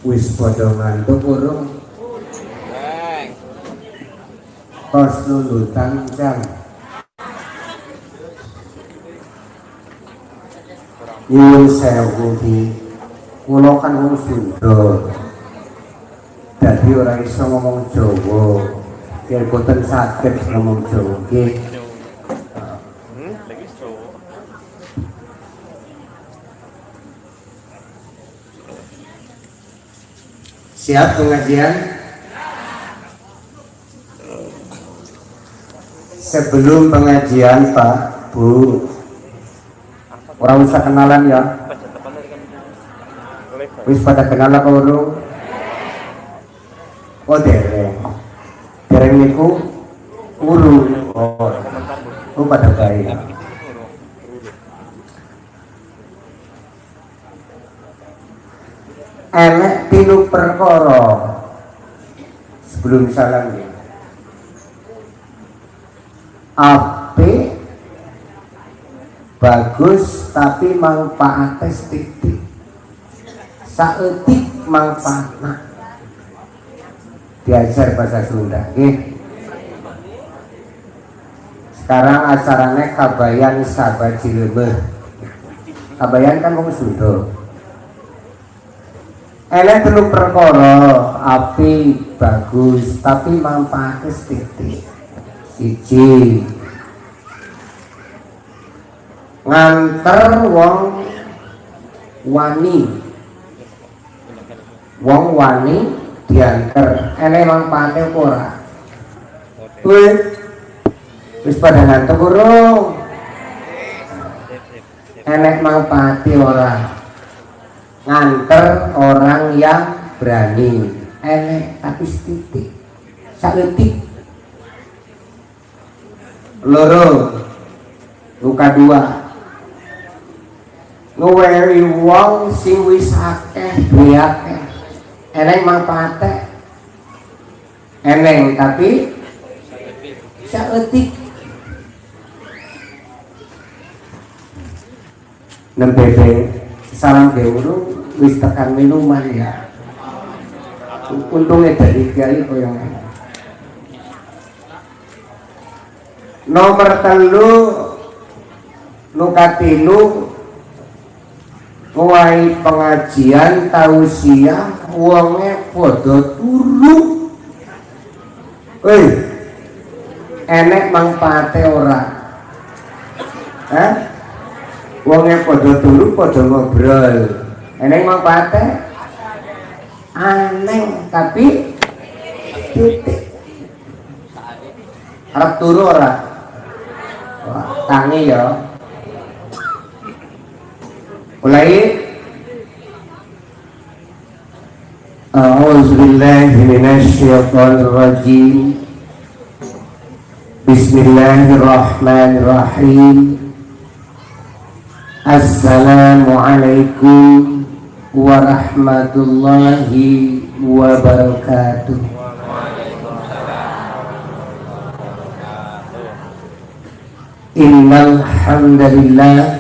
Wis padha ngantuk urung? Tos nundutan jam. Nyuwun sewu Ki, kula kan wong Sunda. Dadi ora iso ngomong Jawa. Yen boten saged ngomong Jawa nggih. Siap pengajian? Sebelum pengajian Pak, Bu, orang usah kenalan ya. Wis pada kenal apa urung? Oh dereng niku urung. Oh pada baik. Enek tilu perkara sebelum salam ya. Apik bagus tapi manfaatnya sedikit. Saeutik manfaatna. Diajar bahasa Sunda nggih. Sekarang acaranya Kabayan Sahabat Cilemeh. Kabayan kan wong Sunda. Enek telu perkara api bagus tapi manfaatnya sedikit. Siji nganter wong wani diantar enek manfaatnya ora? Wis pada nganter urung? Enek manfaatnya ora? Nganter orang yang berani enek tapi sedikit saeutik. Loro luka dua nguweri wong sing wis akeh duwe akeh enek manfaate eneng tapi saeutik. Nembebe salam deuru wis tekan minuman ya. Untungnya dari kiai koyo ngene. Nomor 3 nukatilu mulai pengajian tausiah wonge padha turu. Enek manfaate ora? Wonge padha turu padha ngobrol. Enek manfaate? Aneh tapi titik. Arep turu ora? Wah, tangi ya. Mulai. A'udzubillahi minasyaitonir rajim. Bismillahirrahmanirrahim. Assalamualaikum warahmatullahi wabarakatuh. Innal hamdalillah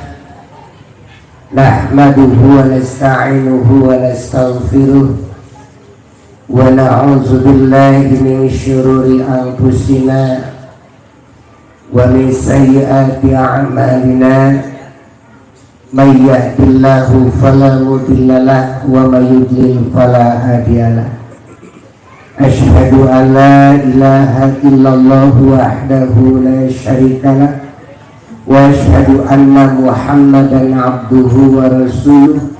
nahmaduhu wa nasta'inuhu wa nastaghfiruh wa na'udzu billahi min syururi anfusina wa min sayyiati a'malina. May yahdihillahu fala mudilla lahu wa may yudlil fala hadiya lahu. Asyhadu an la ilaha illallah wahdahu la syarika lahu wa asyhadu anna Muhammadan abduhu wa rasuluh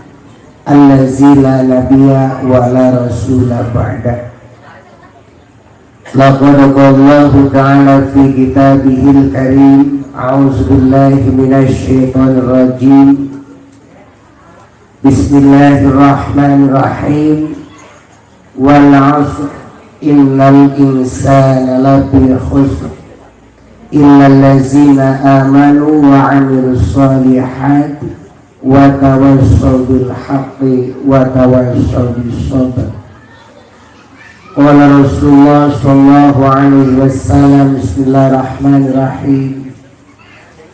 allazi la nabiyya wa la rasula ba'da. Laqad qala ta'ala fi kitabihil karim. A'udzu billahi minasyaitonir rajim. Bismillahirrahmanirrahim. Wal 'asr innal insana lafi khusr illal ladzina amanu wa 'amilus solihati wa tawassaw bil haqqi wa tawassaw bis sabr. Qala Rasulullah sallallahu alaihi wasallam. Bismillahirrahmanirrahim.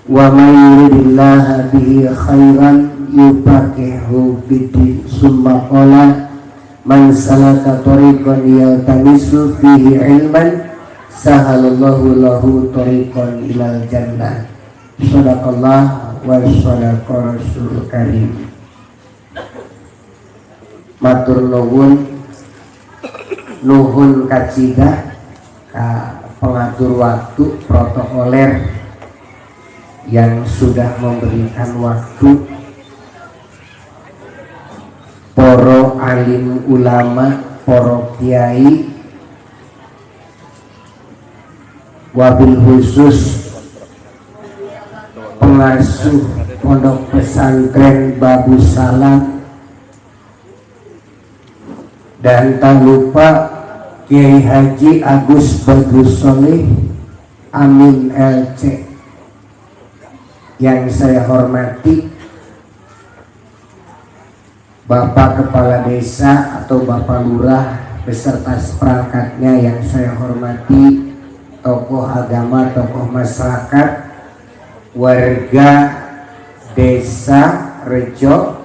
Wa may yuridillaha bihi khairan yufaqihu fiddin. Summa qala man salaka tariqan yaltamisu fihi ilman sahalallahu lahu tariqan ilal jannah. Shadaqallah wa shadaqa rasul karim. Matur nuhun kaciga ka pengatur waktu protokoler yang sudah memberikan waktu, poro alim ulama, poro kiai, wabil khusus pengasuh pondok pesantren Babu Salam, dan tak lupa Kiai Haji Agus Bagus Soleh Amin LC yang saya hormati, Bapak Kepala Desa atau Bapak Lurah beserta seperangkatnya yang saya hormati, tokoh agama, tokoh masyarakat, warga Desa Rejo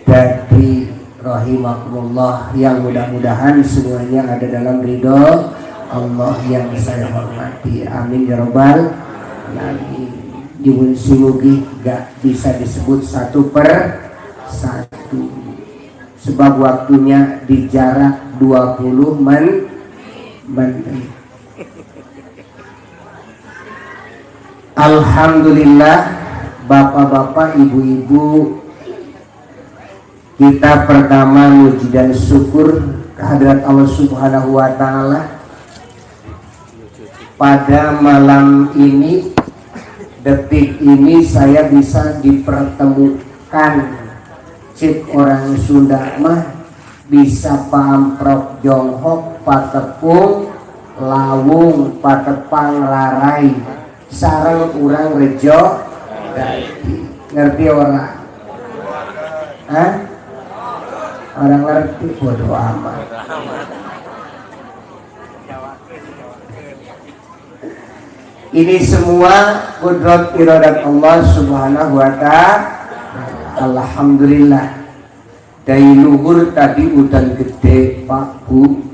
Dadi rahimakumullah, yang mudah-mudahan semuanya ada dalam ridho Allah yang saya hormati. Amin ya robbal alamin. Nyuwun sinugi gak bisa disebut satu per satu sebab waktunya di jarak 20 menit. Alhamdulillah, bapak-bapak, ibu-ibu, kita pertama muji dan syukur kehadirat Allah Subhanahu wa Ta'ala. Pada malam ini, detik ini saya bisa dipertemukan, cik orang Sunda mah bisa paamprok jonghok, patepung, lawung, patepang larai, sareng urang Rejo Dadi. Ngerti orang? Hah? Orang ngerti, bodoh amat. Ini semua kudrat iradat Allah Subhanahu wa Ta'ala. Alhamdulillah. Dari luhur tadi udan gede Pak Bu.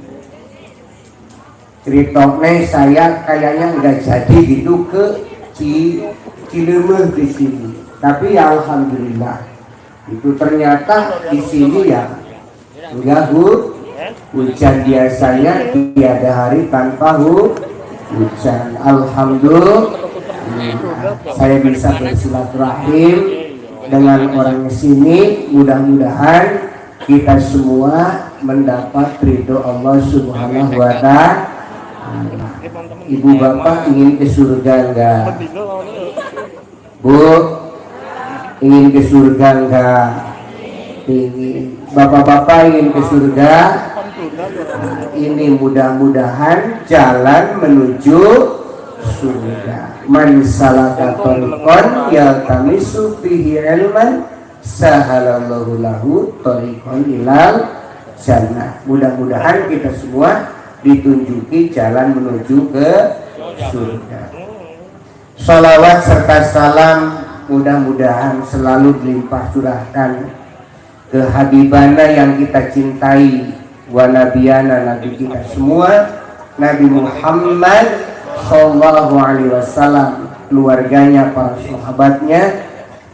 Ceritanya saya kayaknya nggak jadi gitu ke Cilemeh di sini. Tapi ya alhamdulillah. Itu ternyata di sini ya enggak hujan, biasanya tiada hari tanpa hujan. Alhamdulillah saya bisa bersilaturahim dengan orang sini. Mudah-mudahan kita semua mendapat ridho Allah Subhanahu wa Ta'ala. Ibu bapak ingin ke surga enggak? Bu, ingin ke surga enggak? Ingin. Bapak-bapak ingin ke surga. Ini mudah-mudahan jalan menuju surga. Man salaka tariqan yaltamisu fihi ilman sahalallahu lahu tariqan ilal jannah. Mudah-mudahan kita semua ditunjuki jalan menuju ke surga. Salawat serta salam mudah-mudahan selalu dilimpah curahkan ke habibana yang kita cintai, wa nabiyana, nabi kita semua, Nabi Muhammad sallallahu alaihi wasallam, keluarganya, para sahabatnya,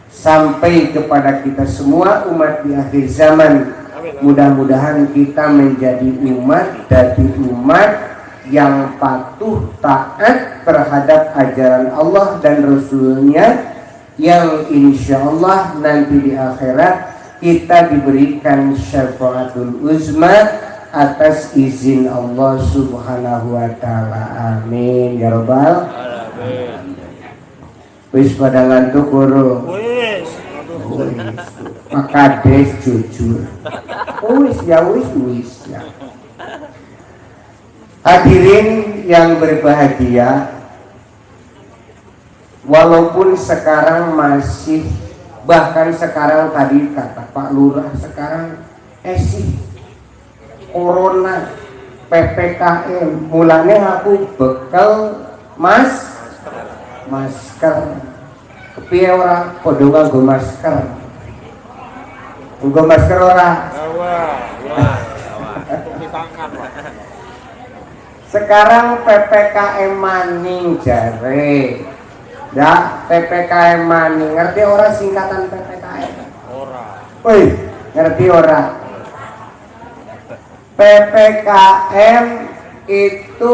sampai kepada kita semua umat di akhir zaman. Mudah-mudahan kita menjadi umat dari umat yang patuh taat terhadap ajaran Allah dan Rasulnya, yang insya Allah nanti di akhirat kita diberikan syafaatul uzma atas izin Allah Subhanahu wa Ta'ala. Amin ya robbal alamin. Wis pada ngantuk urung? Wis. Maka des jujur. Wis ya. Hadirin yang berbahagia, walaupun sekarang masih, bahkan sekarang tadi kata Pak Lurah, sekarang sih corona, PPKM, mulanya aku bekal masker. Kepiye ora padha nganggo masker? Nganggo masker ora? Sekarang PPKM maning jare. Ya, PPKM maning. Ngerti ora singkatan PPKM? Ora. Woi, ngerti ora? PPKM itu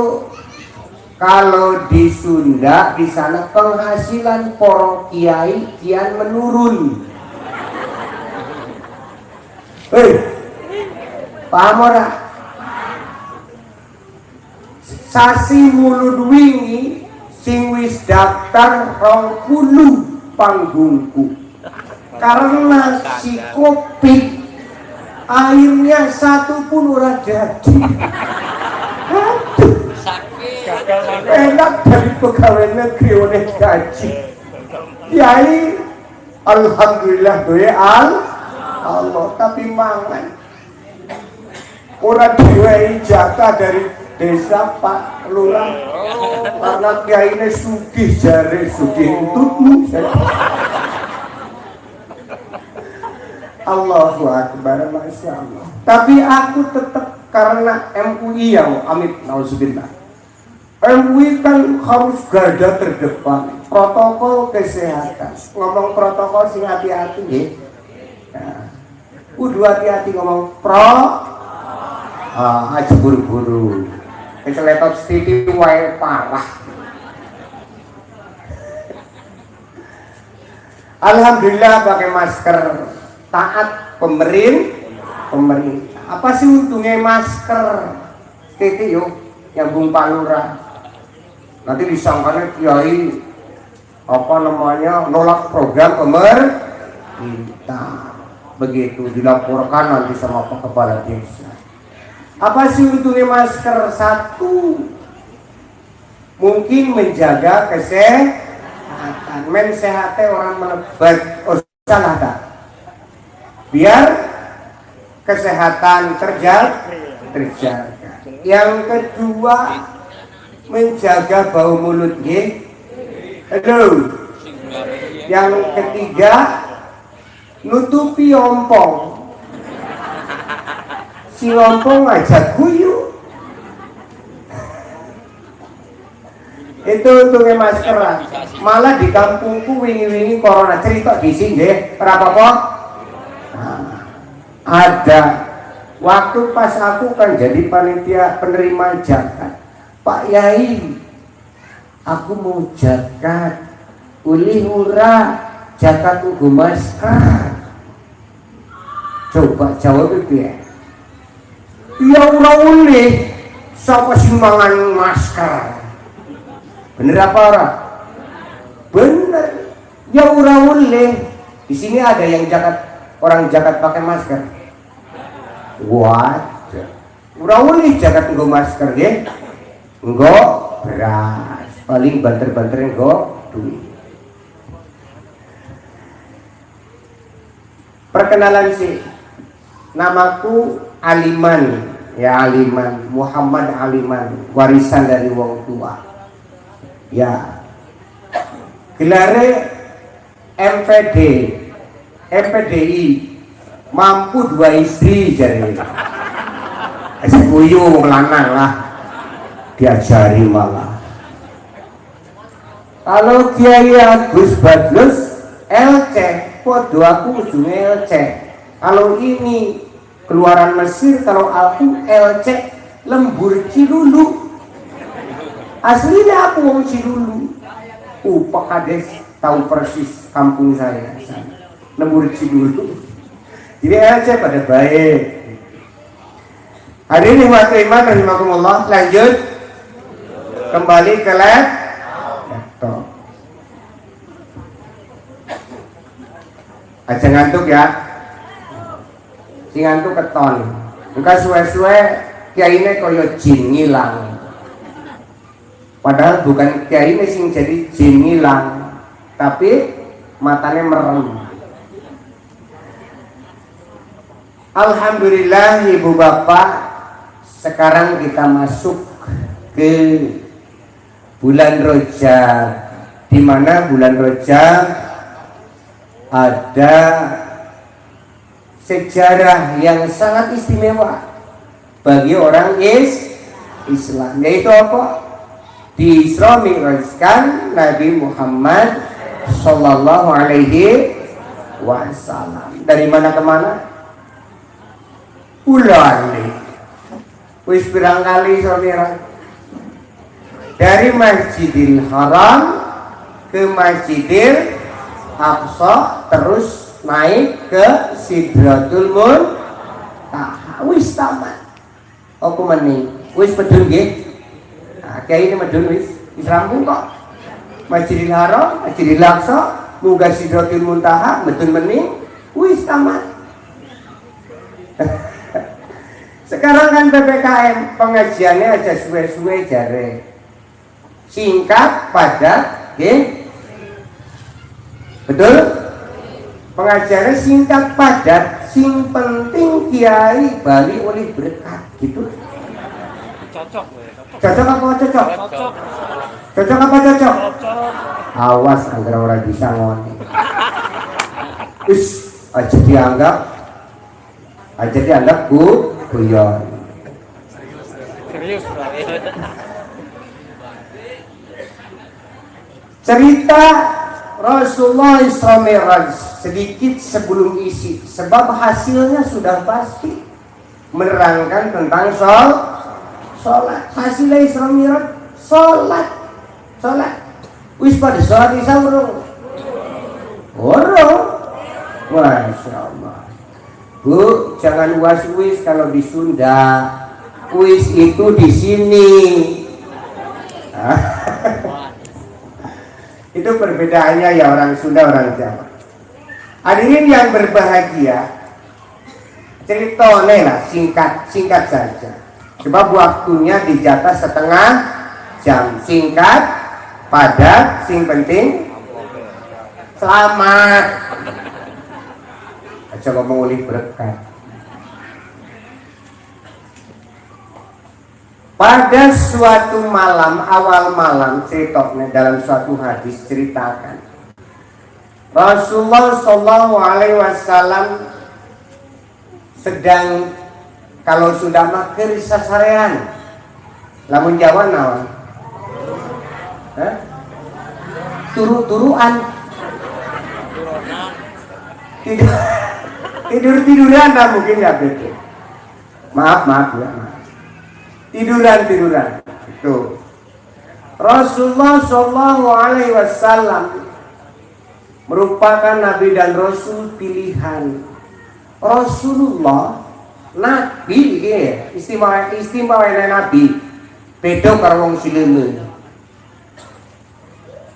kalau di Sunda di sana penghasilan para kiai kian menurun. Hei, paham ora? Sasi mulud wingi sing wis daftar 20 panggungku karena si Covid airnya satu pun ora jadi. Aduh, enak dari pegawai negeri oleh gaji kiai alhamdulillah doa Allah tapi mangan orang diwai jatah dari desa Pak Lurah karena kiai ini sugih jare sugih tutmu Allahu Akbar Masya Allah. Tapi aku tetap karena MUI yang amit nauzubillah, MUI kan harus garda terdepan protokol kesehatan. Ngomong protokol sing hati-hati ya. Nah, kudu hati-hati ngomong aja buru-buru keceletot sedikit wae parah. Alhamdulillah pakai masker, taat pemerintah. Apa sih untungnya masker? Titik yuk yang Bung Pak Lurah nanti disangkanya kiai apa namanya nolak program pemerintah, begitu dilaporkan nanti sama Pak Kepala Desa. Apa sih untungnya masker? Satu, mungkin menjaga kesehatan, mensehatnya orang menebat, salah tak? Biar kesehatan terjaga. Yang kedua, menjaga bau mulut nggih. Halo. Yang ketiga, nutupi ompong. Si ompong ngajak guyu. Itu untungnya masker lah. Malah di kampungku wingi-wingi corona cerita di sini nggih, ora apa-apa. Ada waktu pas aku kan jadi panitia penerima zakat, Pak Yai, aku mau zakat, ulih ura zakat ugu masker. Coba jawab itu ya. Ya ura ulih, sapa sing mangan masker? Bener apa ora? Bener. Ya ura ulih. Di sini ada yang zakat, orang zakat pakai masker. Waduh, ora ulih jagat nggo masker nggih. Nggo beras, paling banter-banter nggo duit. Perkenalan sih. Namaku Aliman, ya Aliman, Muhammad Aliman, warisan dari wong tua. Ya. Gelare MPD, MPDI. Mampu 2 istri jadi guyu lanang lah diajari malah. Kalau Kiai Agus Badlus LC podo aku ujungnya LC. Kalau ini keluaran Mesir, kalau aku LC lembur Cilulu. Aslinya aku wong Cilulu. Pak Kades tahu persis kampung saya lembur Cilulu. Jadi LC pada baik. Hari ini waktu iman rahimakumullah, lanjut kembali ke laptop. Aja ngantuk ya. Si ngantuk keton. Bukan suwe-suwe kiai ini koyo jin ngilang. Padahal bukan kiai ini sing jadi jin ngilang, tapi matanya merem. Alhamdulillah ibu bapak, sekarang kita masuk ke bulan Rajab, di mana bulan Rajab ada sejarah yang sangat istimewa. bagi orang Islam, yaitu apa? Diisra Mi'rajkan Nabi Muhammad sallallahu alaihi wasallam. Dari mana ke mana? Ulane. Wis pirang kali Isra Mi'raj? Dari Masjidil Haram ke Masjidil Aqsa, terus naik ke Sidratul Muntaha. Wis tamat. Aku meni. Wis medun nggih. Nah, kiai ini medun wis rampung kok. Masjidil Haram, Masjidil Aqsa, munggah Sidratul Muntaha, medun meni, wis tamat. Sekarang kan PPKM pengajiannya aja suwe-suwe jare. Singkat, padat, nggih. Betul? Pengajarannya singkat padat, sing penting kiai bali oleh berkat gitu. Cocok. Cocok apa cocok? Cocok. Cocok apa cocok? Cocok. Awas agar orang bisa ngoni. Us, aja dianggap guyon. Serius, Bang. Cerita Rasulullah Isra Mi'raj sedikit sebelum isi, sebab hasilnya sudah pasti menerangkan tentang sholat. Hasilnya Isra Mi'raj sholat. Wis pada sholat Isya urung? Masya Allah. Bu, jangan was-wis kalau di Sunda. Kuis itu di sini. Itu perbedaannya ya orang Sunda, orang Jawa. Hadirin yang berbahagia, ceritanya lah singkat saja. Sebab waktunya dijatah setengah jam. Singkat, padat, sing penting selamat. Aja ngomong oleh berkat. Pada suatu malam, awal malam, ceritanya dalam suatu hadis ceritakan Rasulullah Shallallahu Alaihi Wasallam sedang, kalau sudah mager sasarean, lamun Jawa nawan, turu-turuan, tidur-tiduran, nah mungkin ya betul. Maaf ya. Tiduran itu. Rasulullah Shallallahu Alaihi Wasallam merupakan Nabi dan Rasul pilihan. Rasulullah Nabi, istimewa Nabi. Beda karo wong sileme,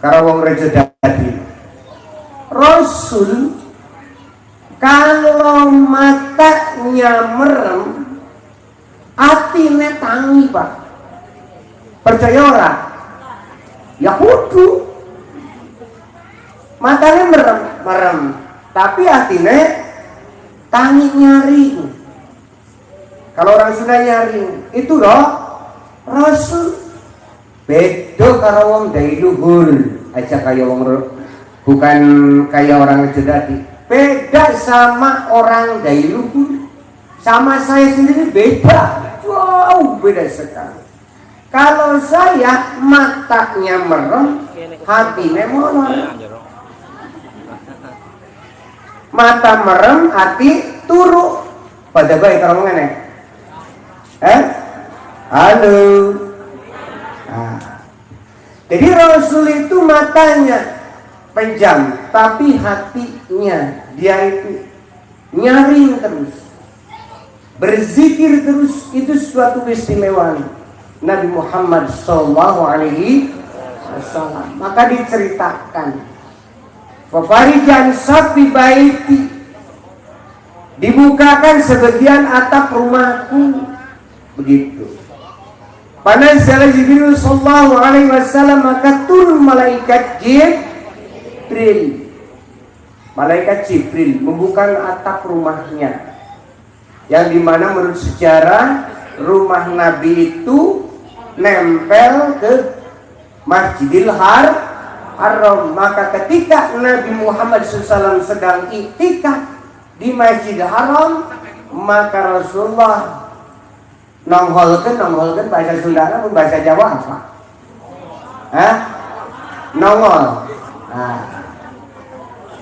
karo wong rejo dadi. Rasul kalau matanya merem, atine tangi, Pak. Percaya ora? Ya kudu. Matanya merem, tapi atine tangi, nyari. Kalau orang Sunda nyari, itu loh Rasul. Bedo karo wong dai luhur, aja kaya wong bukan kayak orang Jodadi. Beda sama orang dai luhur. Sama saya sendiri beda. Wow, beda sekali. Kalau saya matanya merem, hatinya molor. Mata merem, hati turu. Pada baik kalau ngene. Halo. Jadi Rasul itu matanya pejam, tapi hatinya dia itu nyaring terus, berzikir terus. Itu suatu keistimewaan Nabi Muhammad Sallallahu Alaihi Wasallam. Maka diceritakan, Fafarijan sapi baiti, dibukakan sebagian atap rumahku. Begitu. Panazala Jibril Sallallahu Alaihi Wasallam, maka turun malaikat Jibril. Malaikat Jibril membuka atap rumahnya, yang dimana menurut sejarah rumah Nabi itu nempel ke Masjidil Haram. Maka ketika Nabi Muhammad SAW sedang iktikaf di Masjidil Haram, maka Rasulullah Nongholkeun bahasa Sunda pun bahasa Jawa apa? Hah? Nongol. Nah.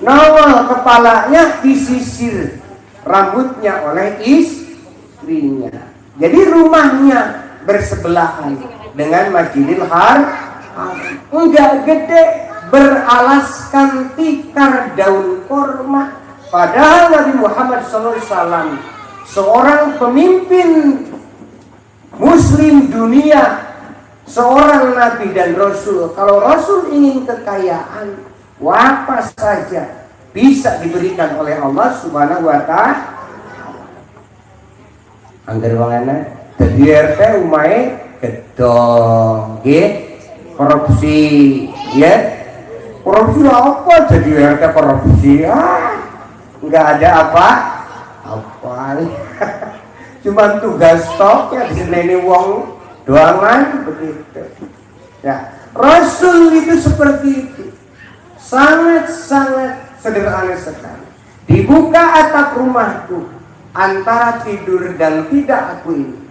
Nongol kepalanya disisir rambutnya oleh istrinya. Jadi rumahnya bersebelahan dengan Masjidil Haram. Enggak gede, beralaskan tikar daun korma. Padahal Nabi Muhammad SAW seorang pemimpin Muslim dunia, seorang Nabi dan Rasul. Kalau Rasul ingin kekayaan, apa saja bisa diberikan oleh Allah Subhanahu wa Ta'ala. Angger wangana dadi RT umahe gedong nggih, korupsi ya. Korupsi apa jadi RT korupsi? Enggak ada apa cuma tugas tok ya diseneni wong doangan begitu ya. Rasul itu seperti itu, sangat-sangat sederhana sekali. Dibuka atap rumahku antara tidur dan tidak aku ini,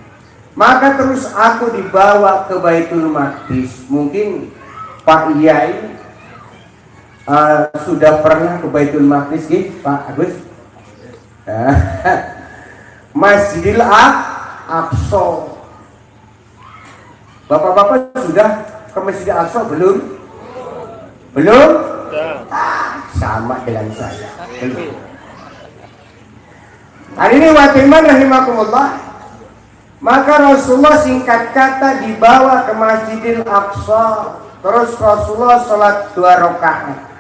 maka terus aku dibawa ke Baitul Maqdis. Mungkin Pak Iyai sudah pernah ke Baitul Maqdis gitu Pak Agus? Masjidil Aqsa. Bapak-bapak sudah ke Masjidil Aqsa belum? Belum? Sama dengan saya. Belum. Hari ini watiman rahimakumullah. Maka Rasulullah singkat kata dibawa ke Masjidil Aqsa. Terus Rasulullah sholat 2 rakaat.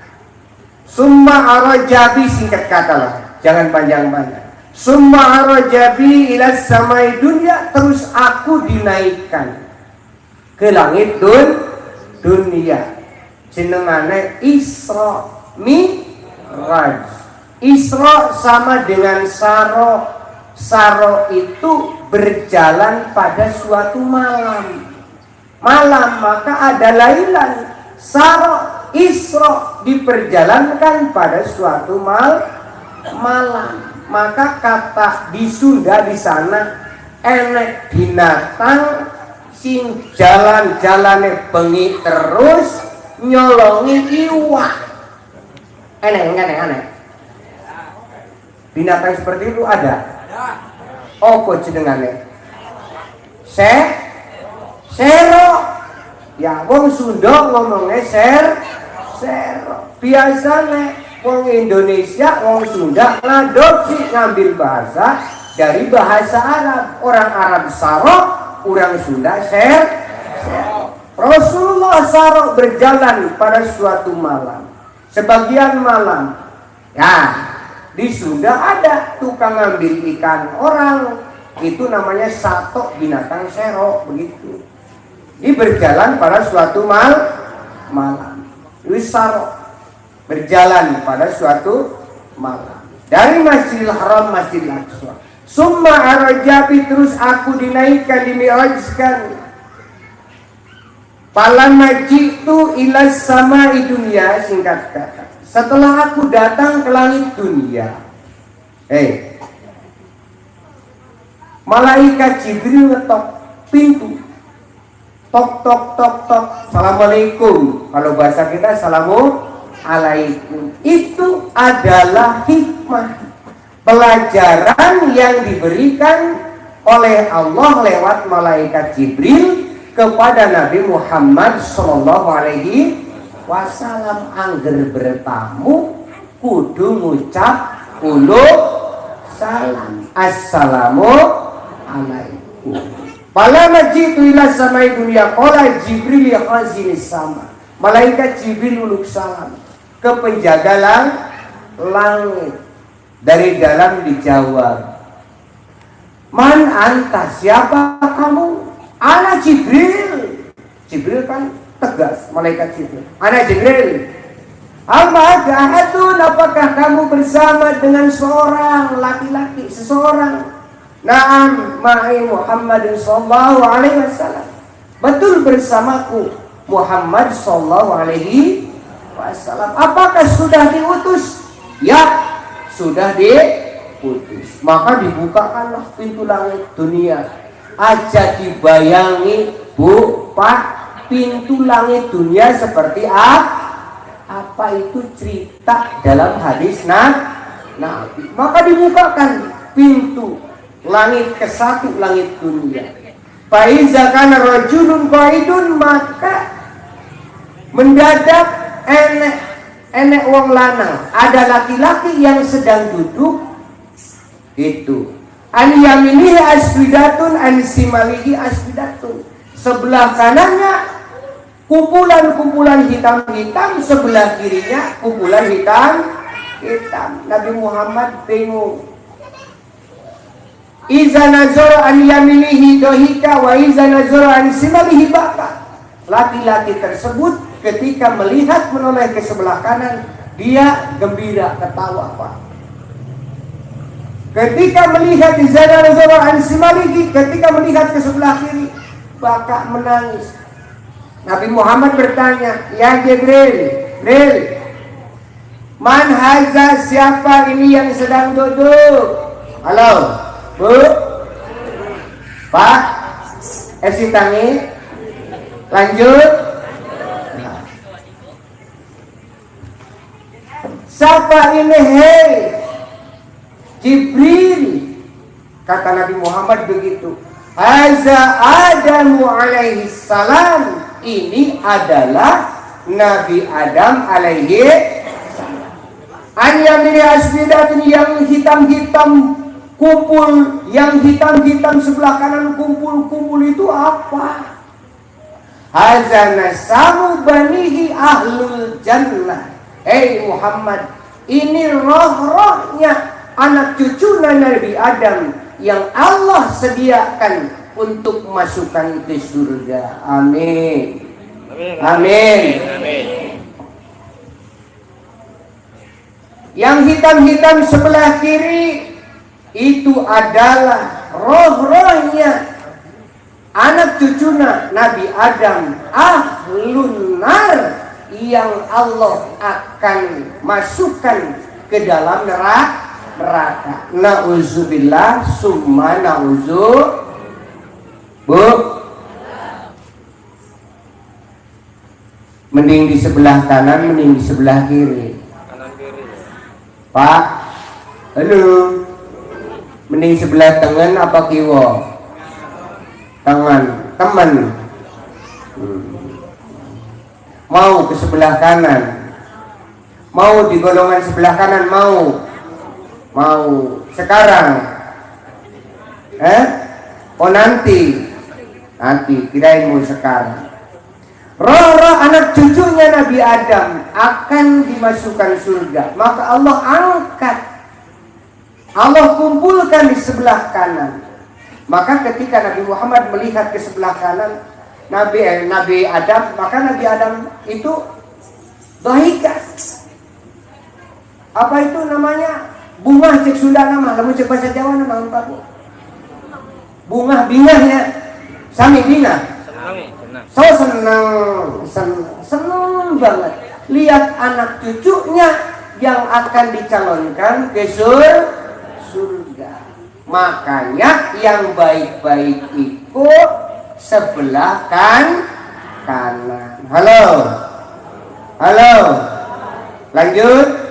Summa arajabi, singkat kata lah, jangan panjang-panjang. Summa arajabi ila samai dunya, terus aku dinaikkan ke langit dunia. Jenengane Isra Mi'raj. Isra sama dengan Saro. Saro itu berjalan pada suatu malam. Maka ada lailan. Saro, Isra diperjalankan pada suatu malam. Maka kata di Sunda di sana enek binatang sing jalan-jalane bengi terus nyolongi iwak. Aneh. Binatang seperti itu ada. Apa jenengane? Sero. Ya wong Sunda ngomongnya sero. Biasanya wong Indonesia, wong Sunda ngadopsi ngambil bahasa dari bahasa Arab. Orang Arab saro, orang Sunda sero. Rasulullah saro berjalan pada suatu malam. Sebagian malam, ya di Sunda ada tukang ngambil ikan orang, itu namanya satok, binatang sero begitu. Dia berjalan pada suatu malam. Wisaro berjalan pada suatu malam dari Masjidil Haram Masjidil Aqsa. Summa arajabi, terus aku dinaikkan, dimi'rajkan. Falamma jitu ila samai dunia, singkat kata, setelah aku datang ke langit dunia, malaikat Jibril ngetok pintu. Tok. Assalamualaikum. Kalau bahasa kita assalamualaikum. Itu adalah hikmah, pelajaran yang diberikan oleh Allah lewat malaikat Jibril kepada Nabi Muhammad sallallahu alaihi wasallam. Angger bertamu kudu ngucap salam, assalamualaikum. Falamma jitu ila samai dunia, qala Jibril ya khazin sama. Malaikat Jibril uluk salam ke penjaga langit. Dari dalam dijawab, man anta, siapa kamu? Ana Jibril. Jibril kan tegas, malaikat Jibril. Ana Jibril. Apakah kamu bersama dengan seorang laki-laki, seseorang? Naam ma'i Muhammad sallallahu alaihi wasallam. Betul, bersamaku Muhammad sallallahu alaihi wasallam. Apakah sudah diutus? Ya, sudah diutus. Maka dibukakanlah pintu langit dunia. Aja dibayangi Bu Pak, pintu langit dunia seperti apa itu cerita dalam hadis Nabi. Maka dibukakan pintu langit ke-1 langit dunia. Faiza kana rajulun qaidun, maka mendadak enek wong lanang, ada laki-laki yang sedang duduk itu. An yaminihi asfidatun, an simalihi asfidatun. Sebelah kanannya kumpulan-kumpulan hitam-hitam, sebelah kirinya kumpulan hitam. Nabi Muhammad bingung. Iza nazara an yaminihi dohika wa iza nazara an simalihi baka. Laki-laki tersebut ketika melihat menoleh ke sebelah kanan, dia gembira, ketawa Pak. Ketika melihat iza nazara an simalihi, ketika melihat ke sebelah kiri, baka menangis. Nabi Muhammad bertanya, ya Jibril, man haza, siapa ini yang sedang duduk? Halo, Bu, Pak, esi tangi, lanjut. Siapa ini? Hei Jibril, kata Nabi Muhammad begitu. Haza Adamu alaihi salam, ini adalah Nabi Adam alaihi salam. An yamini asfidatun, yang hitam-hitam kumpul, yang hitam-hitam sebelah kanan kumpul itu apa? Haza nasamu banihi ahlul jannah. Hei Muhammad, ini roh-rohnya anak cucu Nabi Adam yang Allah sediakan untuk masukkan ke surga. Amin. Amin. Yang hitam-hitam sebelah kiri itu adalah roh-rohnya anak cucuna Nabi Adam, ahlun nar, yang Allah akan masukkan ke dalam neraka. Nauzubillah summa nauzu. Bu, mending di sebelah kanan, mending di sebelah kiri? Kanan kiri. Pak, halo, mending sebelah tangan apa kiwa? Tangan, teman. Mau ke sebelah kanan? Mau di golongan sebelah kanan? Mau sekarang? Oh nanti kirain mau sekarang. Roh-roh anak cucunya Nabi Adam akan dimasukkan surga. Maka Allah angkat, Allah kumpulkan di sebelah kanan. Maka ketika Nabi Muhammad melihat ke sebelah kanan Nabi Adam, maka Nabi Adam itu dohika. Apa itu namanya? Bunga cek Sunda nama, kamu cek bahasa Jawa nama apa? Bunga bingahnya, sami bingah. Senang banget lihat anak cucunya yang akan dicalonkan ke surga. Makanya yang baik-baik itu sebelah kanan. Halo, lanjut.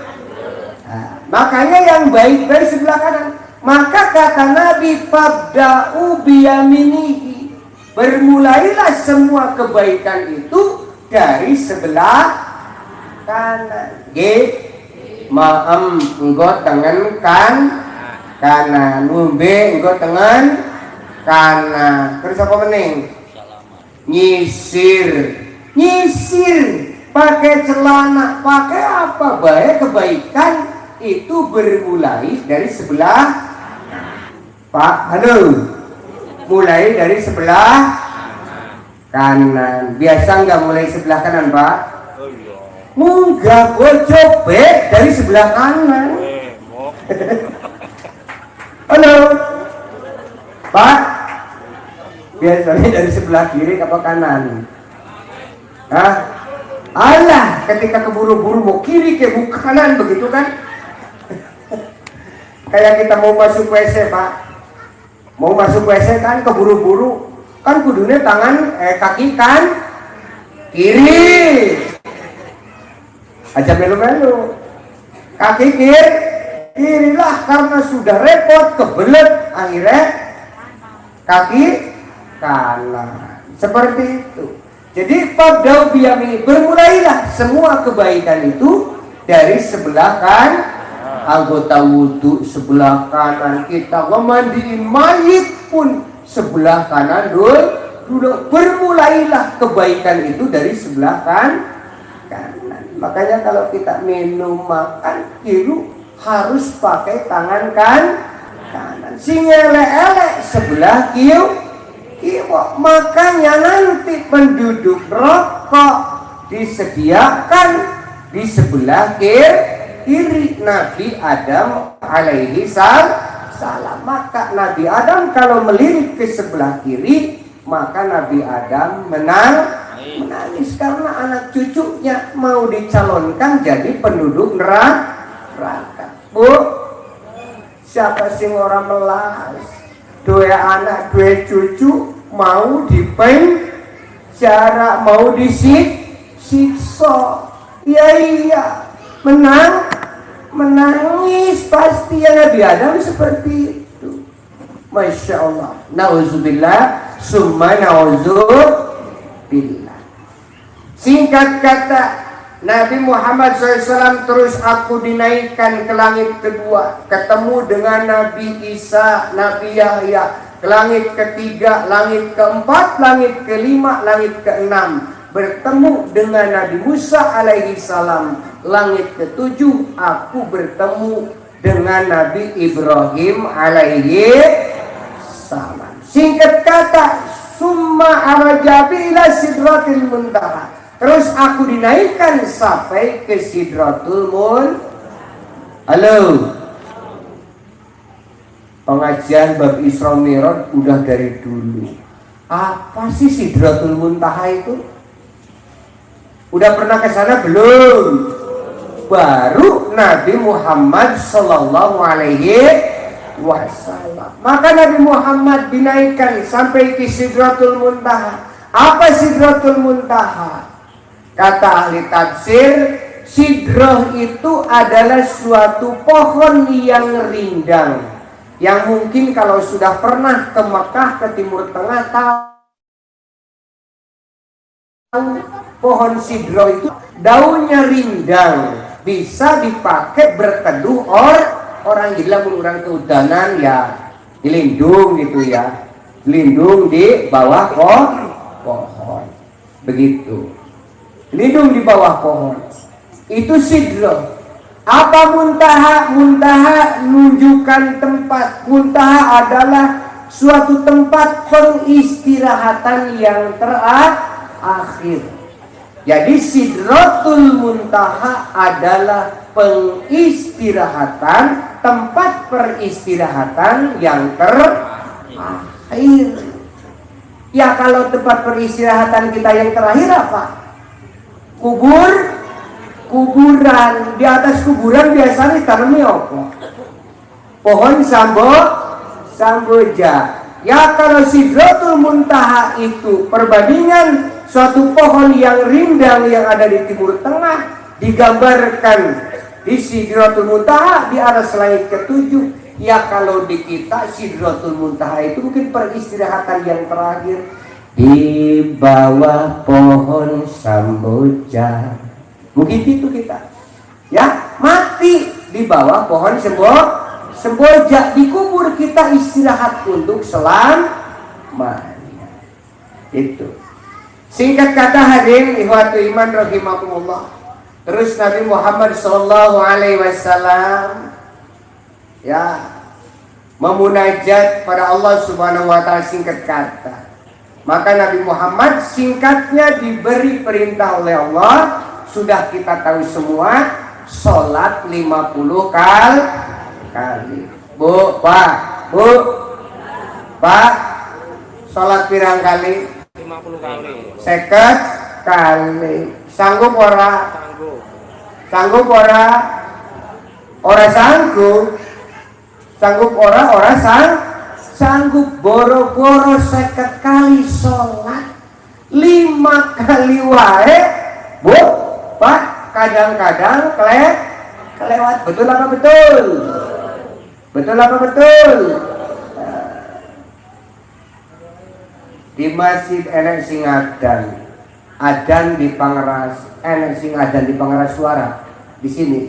Makanya yang baik-baik sebelah kanan. Maka kata Nabi, fabda'u biyaminihi, bermulailah semua kebaikan itu dari sebelah kanan. Maem engko tengen kanan, ngombe engko tengen kanan. Terus apa mening? Nyisir, pakai celana, pakai apa baik kebaikan itu bermulai dari sebelah. Pak, halo, mulai dari sebelah kanan. Biasa nggak mulai sebelah kanan, Pak? Munggah gue cobek dari sebelah kanan. Halo, Pak, biasanya dari sebelah kiri apa kanan? Hah? Alah, ketika keburu-buru mau kiri ke kanan begitu kan? Kayak kita mau masuk WC, Pak. Mau masuk WC kan keburu-buru, kan kudunya tangan kaki kan kiri. Aja melu-melu. Kaki kirilah karena sudah repot kebelet akhirnya kaki kanan. Seperti itu. Jadi fabda'u biyamini, bermulailah semua kebaikan itu dari sebelah kan anggota wudhu sebelah kanan, kita memandiin mayit pun sebelah kanan dulu. Bermulailah kebaikan itu dari sebelah kanan. Makanya kalau kita minum makan kiri harus pakai tangan kanan. Sing elek-elek sebelah kiri. Makanya nanti penduduk rokok disediakan di sebelah kiri. Nabi Adam alaihi salam. Maka Nabi Adam kalau melirik ke sebelah kiri, maka Nabi Adam menangis karena anak cucunya mau dicalonkan jadi penduduk neraka. Bu, siapa sih orang melas? Dua anak, dua cucu mau dipenjara, mau disiksa. Iya, menangis pasti ya Nabi Adam seperti itu. Masya Allah. Nauzubillah, summa nauzubillah. Singkat kata, Nabi Muhammad SAW terus aku dinaikkan ke langit kedua, ketemu dengan Nabi Isa, Nabi Yahya, ke langit ketiga, langit keempat, langit kelima, langit keenam, bertemu dengan Nabi Musa alaihi salam, langit ketujuh aku bertemu dengan Nabi Ibrahim alaihi salam. Singkat kata, summa arajabi ila sidratil muntaha. Terus aku dinaikkan sampai ke Sidratul Muntaha. Halo. Pengajian bab Isra Mi'raj udah dari dulu. Apa sih Sidratul Muntaha itu? Udah pernah ke sana belum? Baru Nabi Muhammad sallallahu alaihi wasallam. Maka Nabi Muhammad dinaikkan sampai ke Sidratul Muntaha. Apa Sidratul Muntaha? Kata ahli tafsir, sidrah itu adalah suatu pohon yang rindang, yang mungkin kalau sudah pernah ke Mekah, ke Timur Tengah, tahu pohon sidrah itu daunnya rindang, bisa dipakai berteduh orang gila mengurang kehudanan ya, dilindung gitu ya, lindung di bawah pohon, begitu. Lindung di bawah pohon. Itu sidrah. Apa muntaha? Muntaha menunjukkan tempat. Muntaha adalah suatu tempat pengistirahatan yang terakhir. Jadi Sidratul Muntaha adalah pengistirahatan, tempat peristirahatan yang terakhir. Ya kalau tempat peristirahatan kita yang terakhir apa? Kuburan. Di atas kuburan biasanya ditanami apa? Pohon samboja. Ya kalau Sidratul Muntaha itu perbandingan suatu pohon yang rindang yang ada di Timur Tengah, digambarkan di Sidratul Muntaha di atas langit ketujuh. Ya kalau di kita Sidratul Muntaha itu mungkin peristirahatan yang terakhir. Di bawah pohon samboja, mungkin itu kita ya, mati di bawah pohon semboja, dikubur, kita istirahat untuk selamanya. Itu singkat kata hadirin ikhwatu iman rahimakumullah. Terus Nabi Muhammad sallallahu alaihi wasallam ya memunajat pada Allah Subhanahu wa taala. Singkat kata, maka Nabi Muhammad singkatnya diberi perintah oleh Allah, sudah kita tahu semua, sholat 50 kali. Bu, Pak, sholat pirang kali? 50 kali. 50 kali. Sanggup ora? Sanggup ora? Ora sanggup. Sanggup ora sanggup boro-boro 50 kali sholat 5 kali wae, Bu, Pak, kadang-kadang kelewat. Betul apa betul? Betul apa betul? Di masjid enek sing adan di Pangeras, enek sing adan di Pangeras Suara di sini.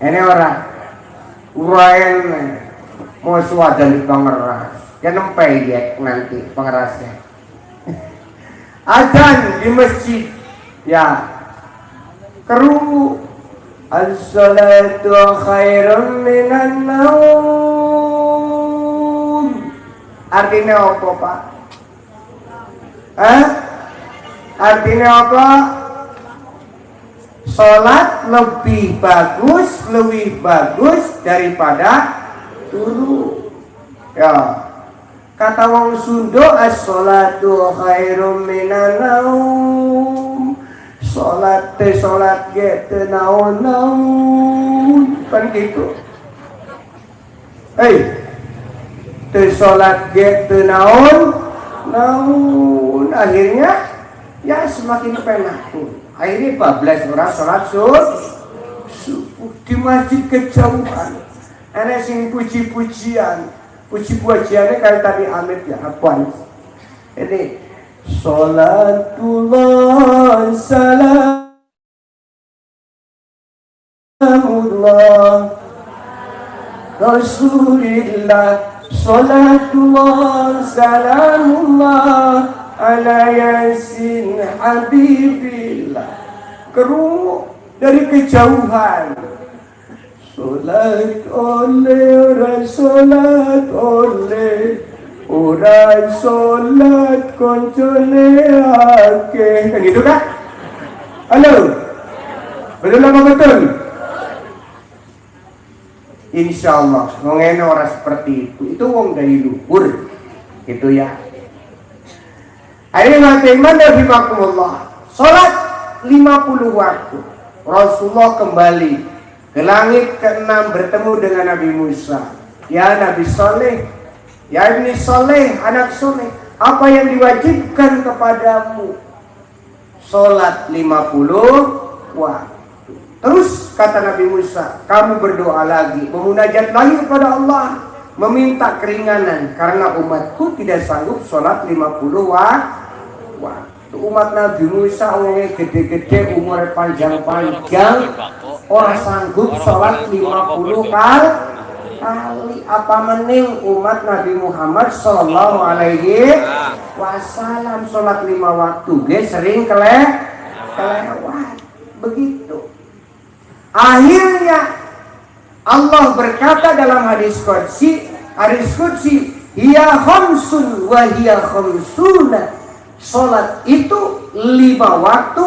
Ini orang urain mau adan di Pangeras, ya nempai ya nanti Pangerasnya. Adan di masjid, ya kerungu. As-salatu khairun minan naum. Artinya apa, Pak? Artinya apa? Sholat lebih bagus daripada turu. Ya, kata wong Sunda, as-sholatu khairum minan naum. Sholat ge teu naon-naon, kan gitu. Teu sholat ge teu naon, akhirnya ya semakin penak. Akhirnya 14 orang sholat subuh di masjid kejauhan. Ada sing puji-pujiannya kayak tadi Amit ya, apaan? Ini sholatullah salamullah Rasulillah, sholatullah salamullah ala yasin habibillah. Kerungu dari kejauhan. Sholat oleh Rasulat oleh orang sholat koncone ake. Kan gitu kan? Halo? Betul apa betul? Insya Allah ngomongin orang seperti itu wong dari luhur gitu ya. Akhirnya bagaimana rahimakumullah, sholat 50 waktu. Rasulullah kembali ke langit ke-6 bertemu dengan Nabi Musa. Ya Nabi Soleh, ya Ibni Soleh, anak Soleh, apa yang diwajibkan kepadamu? Sholat 50 waktu. Terus kata Nabi Musa, kamu berdoa lagi, memunajat lagi kepada Allah, meminta keringanan karena umatku tidak sanggup sholat 50 waktu. Umat Nabi Musa umurnya gede-gede, umurnya panjang-panjang, orang sanggup sholat 50 kali. Apa mending umat Nabi Muhammad Sallallahu Alaihi Wasallam sholat 5 waktu sering kelewat. Begitu. Akhirnya Allah berkata dalam hadis qudsi, hiya khamsun wa hiya khamsuna. Sholat itu 5 waktu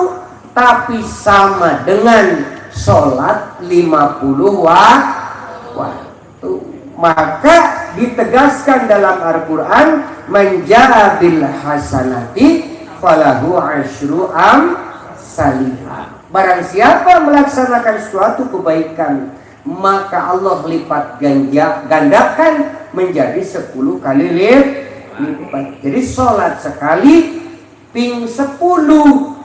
tapi sama dengan sholat 50 waktu. Maka ditegaskan dalam Al-Quran, man jaa bil hasanati falahu asyru amsalihah. Barang siapa melaksanakan suatu kebaikan, maka Allah lipat gandakan menjadi 10 kali lipat. Jadi sholat sekali ping 10,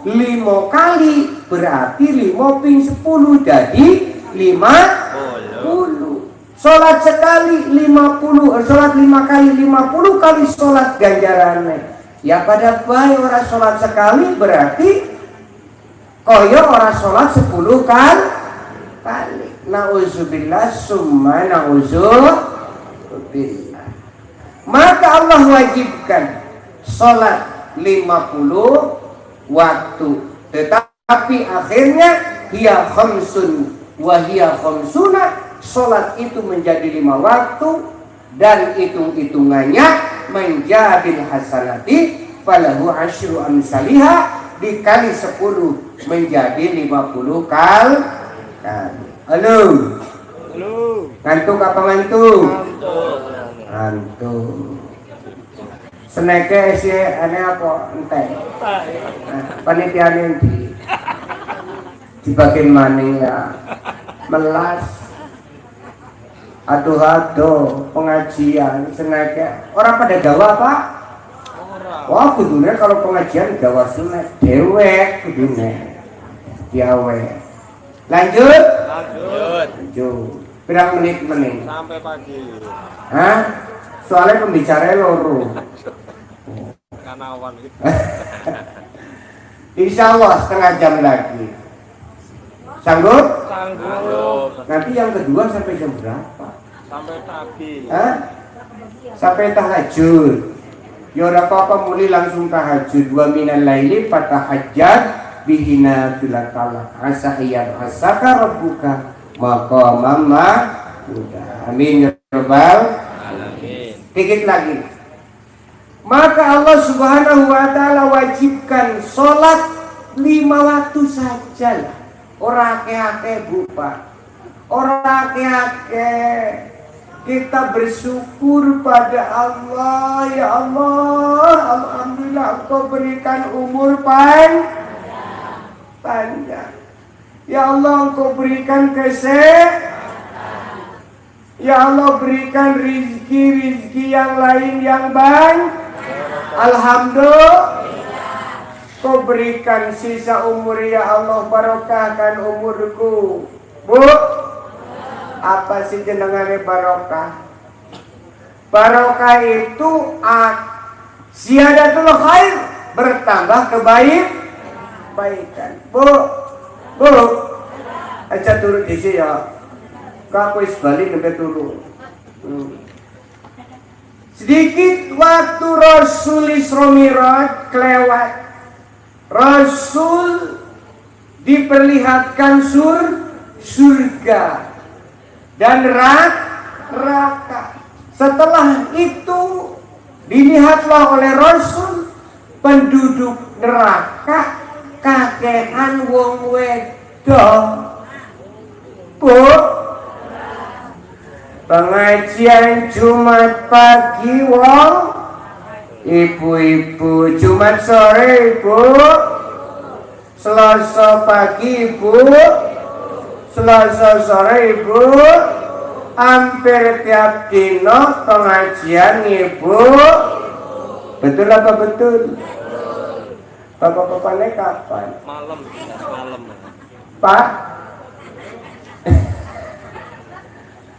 5 kali berarti 5 ping 10 jadi 50. Sholat sekali 50, sholat 5 kali 50 kali sholat ganjarannya. Ya pada baik orang sholat sekali berarti koyo orang sholat 10 kali. Nauzubillah summa nauzubillah. Maka Allah wajibkan sholat 50 waktu, tetapi akhirnya hiya khamsun wa hiya khamsuna. Sholat itu menjadi 5 waktu dan hitung-hitungannya menjabil hasanati falahu asyru amsalihah, dikali 10 menjadi 50 kali. Halo. Ngantuk apa ngantuk? Ngantuk. Seneke si ane apa ente? Panitia nanti di bagian maning ya melas. Aduh pengajian sengaja orang pada gawa Pak. Wah kudune kalau pengajian gawa sunat dewek kudune diawe. Lanjut. Berapa menit? Sampai pagi. Hah? Soalnya pembicaranya loro. Kanawan gitu. Insya Allah setengah jam lagi. Sanggup? Sanggup. Nanti yang kedua sampai jam berapa? Sampai pagi. Hah? Sampai tahajud. Ya ora apa-apa mulai langsung tahajud. Wa minal laili fatahajjat bihina filatala. Asa iyad asaka rabbuka maqamam mahmuda. Amin ya rabbal alamin. Dikit lagi. Maka Allah Subhanahu wa taala wajibkan sholat 5 waktu saja. Ora akeh-akeh Bu Pak. Ora akeh-akeh. Kita bersyukur pada Allah. Ya Allah, alhamdulillah Engkau berikan umur panjang. Ya Allah, Engkau berikan kesehatan. Ya Allah, berikan rizki yang lain yang banyak. Alhamdulillah. Kau berikan sisa umur ya Allah, barokahkan umurku. Bu, apa sih jenengannya barokah? Barokah itu ziyadatul khair, bertambah kebaikan. Bu, aja turun di sini ya. Kau wis bali nembe turu. Sedikit waktu Rasul Isra Mi'raj kelewat. Rasul diperlihatkan surga dan neraka. Setelah itu dilihatlah oleh Rasul penduduk neraka kakehan wong wedok. Bu, pengajian Jumat pagi wong ibu-ibu, Jumat sore ibu, Selasa pagi ibu, Selasa sore ibu, hampir tiap dino pengajian ibu. Betul apa betul? Bapak-bapaknya kapan? Malam. Pak?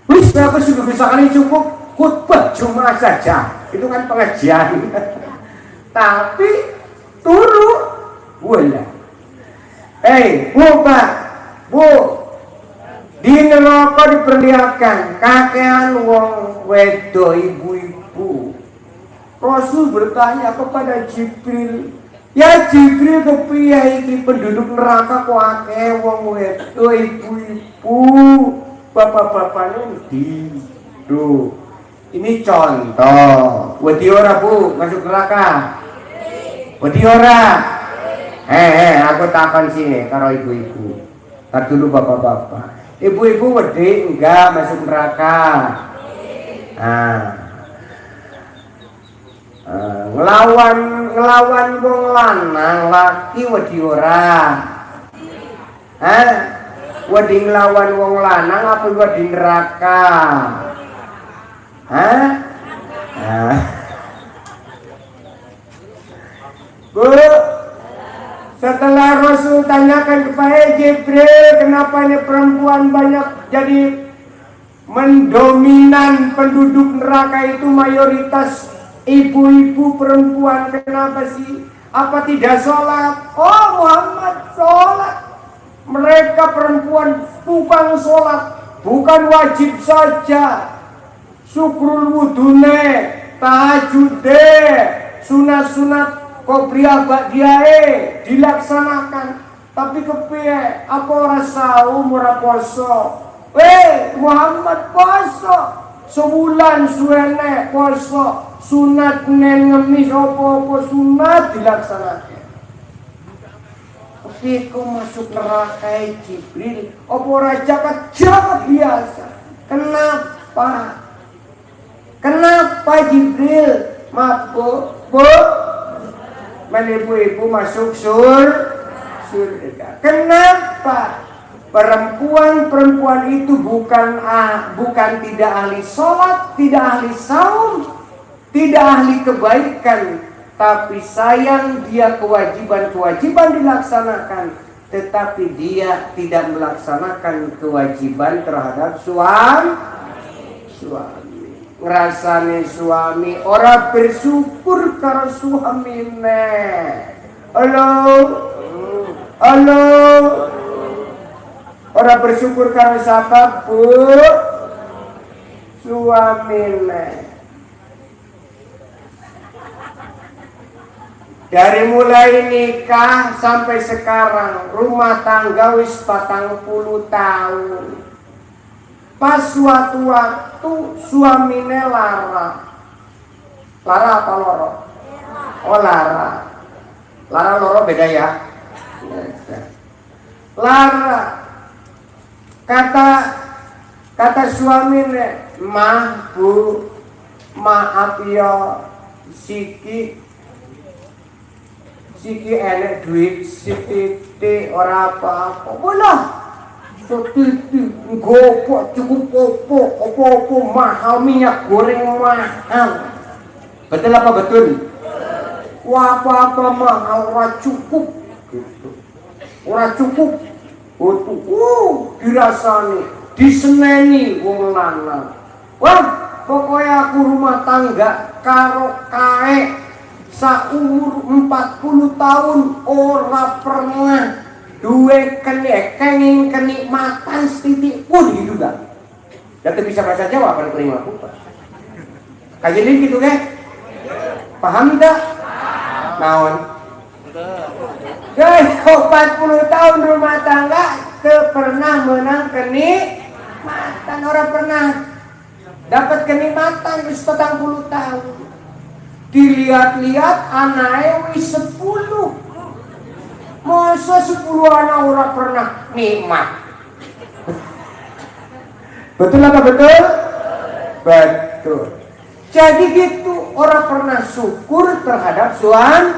Wis aku sudah bisa kali cukup khutbah Jumat saja. Itu kan pengajian. Tapi turu boleh. Bu Pak, Bu, di neraka diperlihatkan kakean wong wedo ibu-ibu. Rasul bertanya kepada Jibril, ya Jibril kepiye iki penduduk neraka kok akeh wong wedo ibu-ibu, bapak-bapaknya di. Duh, ini contoh. Wedi ora Bu masuk neraka? Wedi ora? Aku takon sini karo ibu-ibu. Tar dulu bapak-bapak. Ibu-ibu wedi enggak masuk neraka? Ngelawan wong lanang laki wedi ora? Wedi nglawan wong lanang apa wedi neraka? Bu, setelah Rasul tanyakan kepada Jibril, kenapa ini perempuan banyak jadi mendominan penduduk neraka itu mayoritas ibu-ibu perempuan, kenapa sih? Apa tidak sholat? Oh Muhammad sholat. Mereka perempuan bukan sholat, bukan wajib saja. Syukrul wudune, tahajude, sunat-sunat Qobliyah ba'diyah dilaksanakan, tapi kepiye apa ora saum ora poso? Muhammad poso sebulan suwene poso, sunat nen ngemis apa-apa sunat dilaksanakan. Kepiye kok masuk neraka Jibril? Apa ora jagat biasa? Kenapa Jibril? Maaf Bu, ibu-ibu masuk surga. Kenapa? perempuan itu bukan tidak ahli sholat, tidak ahli saum, tidak ahli kebaikan, tapi sayang dia kewajiban dilaksanakan, tetapi dia tidak melaksanakan kewajiban terhadap suami. Ngrasane suami ora bersyukur karo suamine. Halo. Ora bersyukur karo siapa, Bu? Suamine. Dari mulai nikah sampai sekarang rumah tangga wis 40 tahun. Pas suatu waktu suamine lara. Lara apa loro? Oh lara. Lara loro beda ya. Lara. Kata suamine, "Mah, Bu, maaf ya, siki enek duit sithik ora apa-apa." Bolah. Sithik nggopo cukup opo mahal, minyak goreng mahal. Betul apa betul? Wah, apa-apa mahal ora cukup gitu. Ora cukup. Dirasani, diseneni wong lanang. Wah, pokoknya aku rumah tangga karo kae saumur 40 tahun ora pernah duwe kenikmatan setitik pun gitu gak. Dan bisa bahasa Jawa pada terima apa? Kayak gini gitu kan? Paham tak? Naon? Guys, 40 tahun rumah tangga pernah menang kenikmatan, orang pernah dapat kenikmatan wis 40 tahun. Dilihat-lihat anaknya wis 10. Masa 10 anak orang pernah nikmat? Betul apa betul? Betul. Jadi gitu, orang pernah syukur terhadap suami.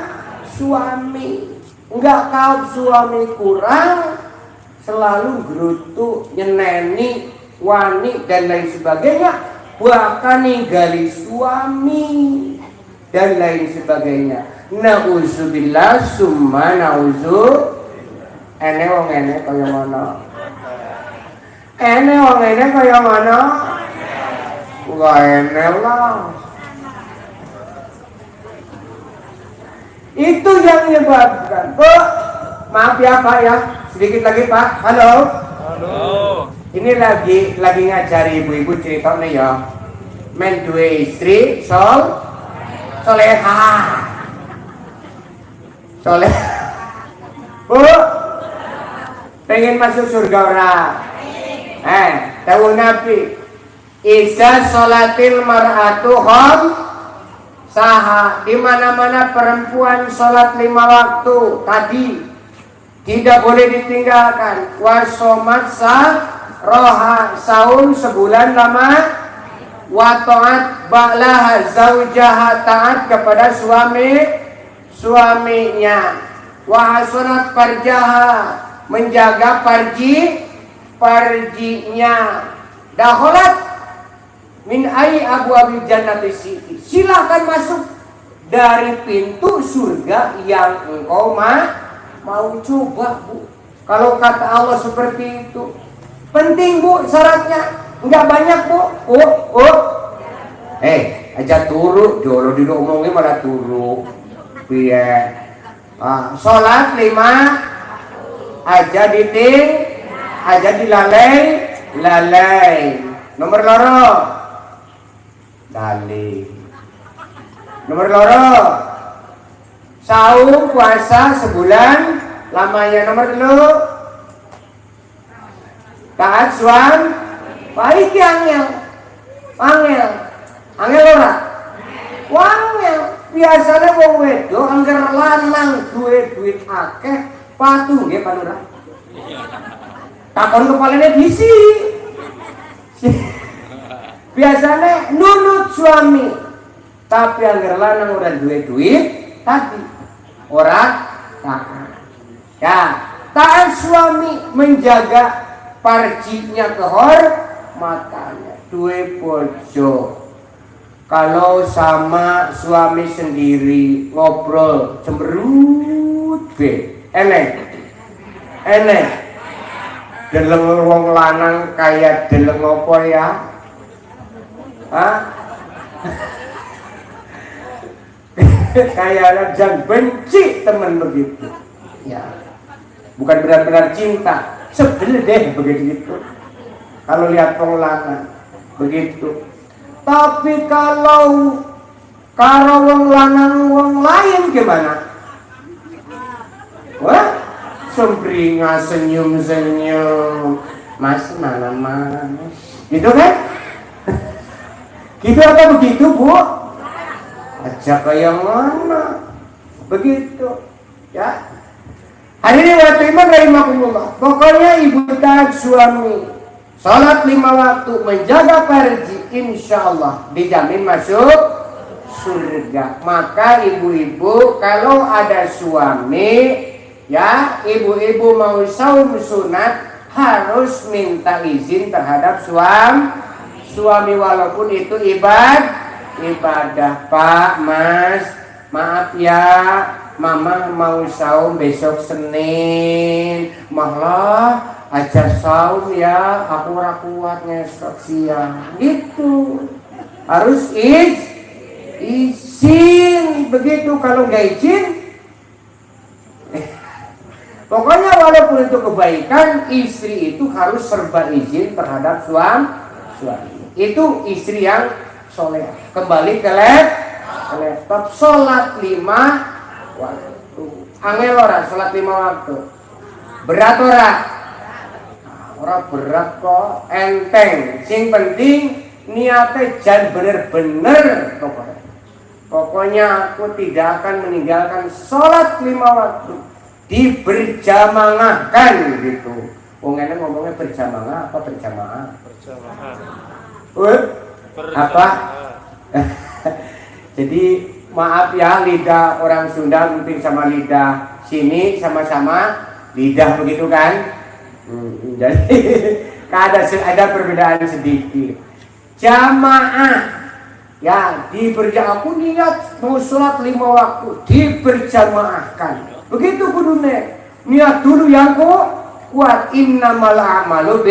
Enggak kau suami kurang, selalu gerutu, nyeneni, wani dan lain sebagainya, bahkan ninggali suami dan lain sebagainya. Nauzubillah summa nauzu. Ene wong ene kaya mana? Ene wong ene kaya mana? Enggak ene lah. Itu yang menyebabkan. Bu, maaf ya Pak ya, sedikit lagi Pak. Halo. Ini lagi ngajari ibu-ibu cerita nih ya. Men duwe istri soleha. Bu, pengen masuk surga ora? Tahu Nabi, Iza sholatil mar'atu saha, di mana-mana perempuan sholat 5 waktu tadi tidak boleh ditinggalkan. Wasomat roha, saum sebulan lama. Watoat ba'laha zaujaha, taat kepada suaminya. Wahasunat farjaha, menjaga farjinya. Daholat min ai abwabil jannati siti, silakan masuk dari pintu surga yang engkau mau coba, Bu. Kalau kata Allah seperti itu. Penting, Bu, syaratnya enggak banyak, Bu. Aja turu, dulu diomongin malah turu. Piye? Salat 5 aja dilalai. Nomor loro dalih. Nomor loro saum puasa sebulan lamanya. Nomor 3 taat suami. Baik angel ora? Wangel. Biasanya wong wedo angger lanang duwe duit akeh patuh nggih Pak Lurah. Takon kepalane diisi. Biasanya nunut suami, tapi anggar lanang udah duit tadi orang taat. Ya, taat suami menjaga parjinya kehormatannya. Duwe bojo kalau sama suami sendiri ngobrol cemberut be enek deleng wong lanang kayak deleng apa ya? Kayak jangan benci teman begitu ya, bukan benar-benar cinta, sebel deh begitu kalau lihat wong lanang begitu. Tapi kalau wong lanang wong lain gimana? Wah, sumringah senyum-senyum, mas mana mas, gitu kan? Gitu apa begitu bu? Ajak kayak mana? Begitu, ya. Hadirin wa iman rahimakumullah. Pokoknya ibu taat suami, salat 5 waktu, menjaga farji, insya Allah dijamin masuk surga. Maka ibu-ibu kalau ada suami, ya ibu-ibu mau saum sunat harus minta izin terhadap suami walaupun itu ibadah. Pak, mas, maaf ya, mama mau saum besok Senin, malah aja saum ya, aku ora kuat ngesok siang. Gitu. Harus izin. Begitu, kalau nggak izin pokoknya walaupun itu kebaikan, istri itu harus serba izin terhadap suami. Itu istri yang soleh. Kembali ke laptop. Sholat 5 waktu. Angel ora sholat 5 waktu. Berat ora? Ora berat kok, enteng. Sing penting niatnya jangan bener-bener pokoknya aku tidak akan meninggalkan sholat 5 waktu. Diberjamaahkan gitu. Wong ngene ngomongnya berjamaah apa berjamaah? Apa? Jadi maaf ya, lidah orang Sunda mungkin sama lidah sini sama-sama lidah begitu kan? Jadi ada perbedaan sedikit. Jamaah ya, aku niat mau sholat 5 waktu, diberjamaahkan. Begitu kudune. Niat dulu yang kuat. Innamal a'malu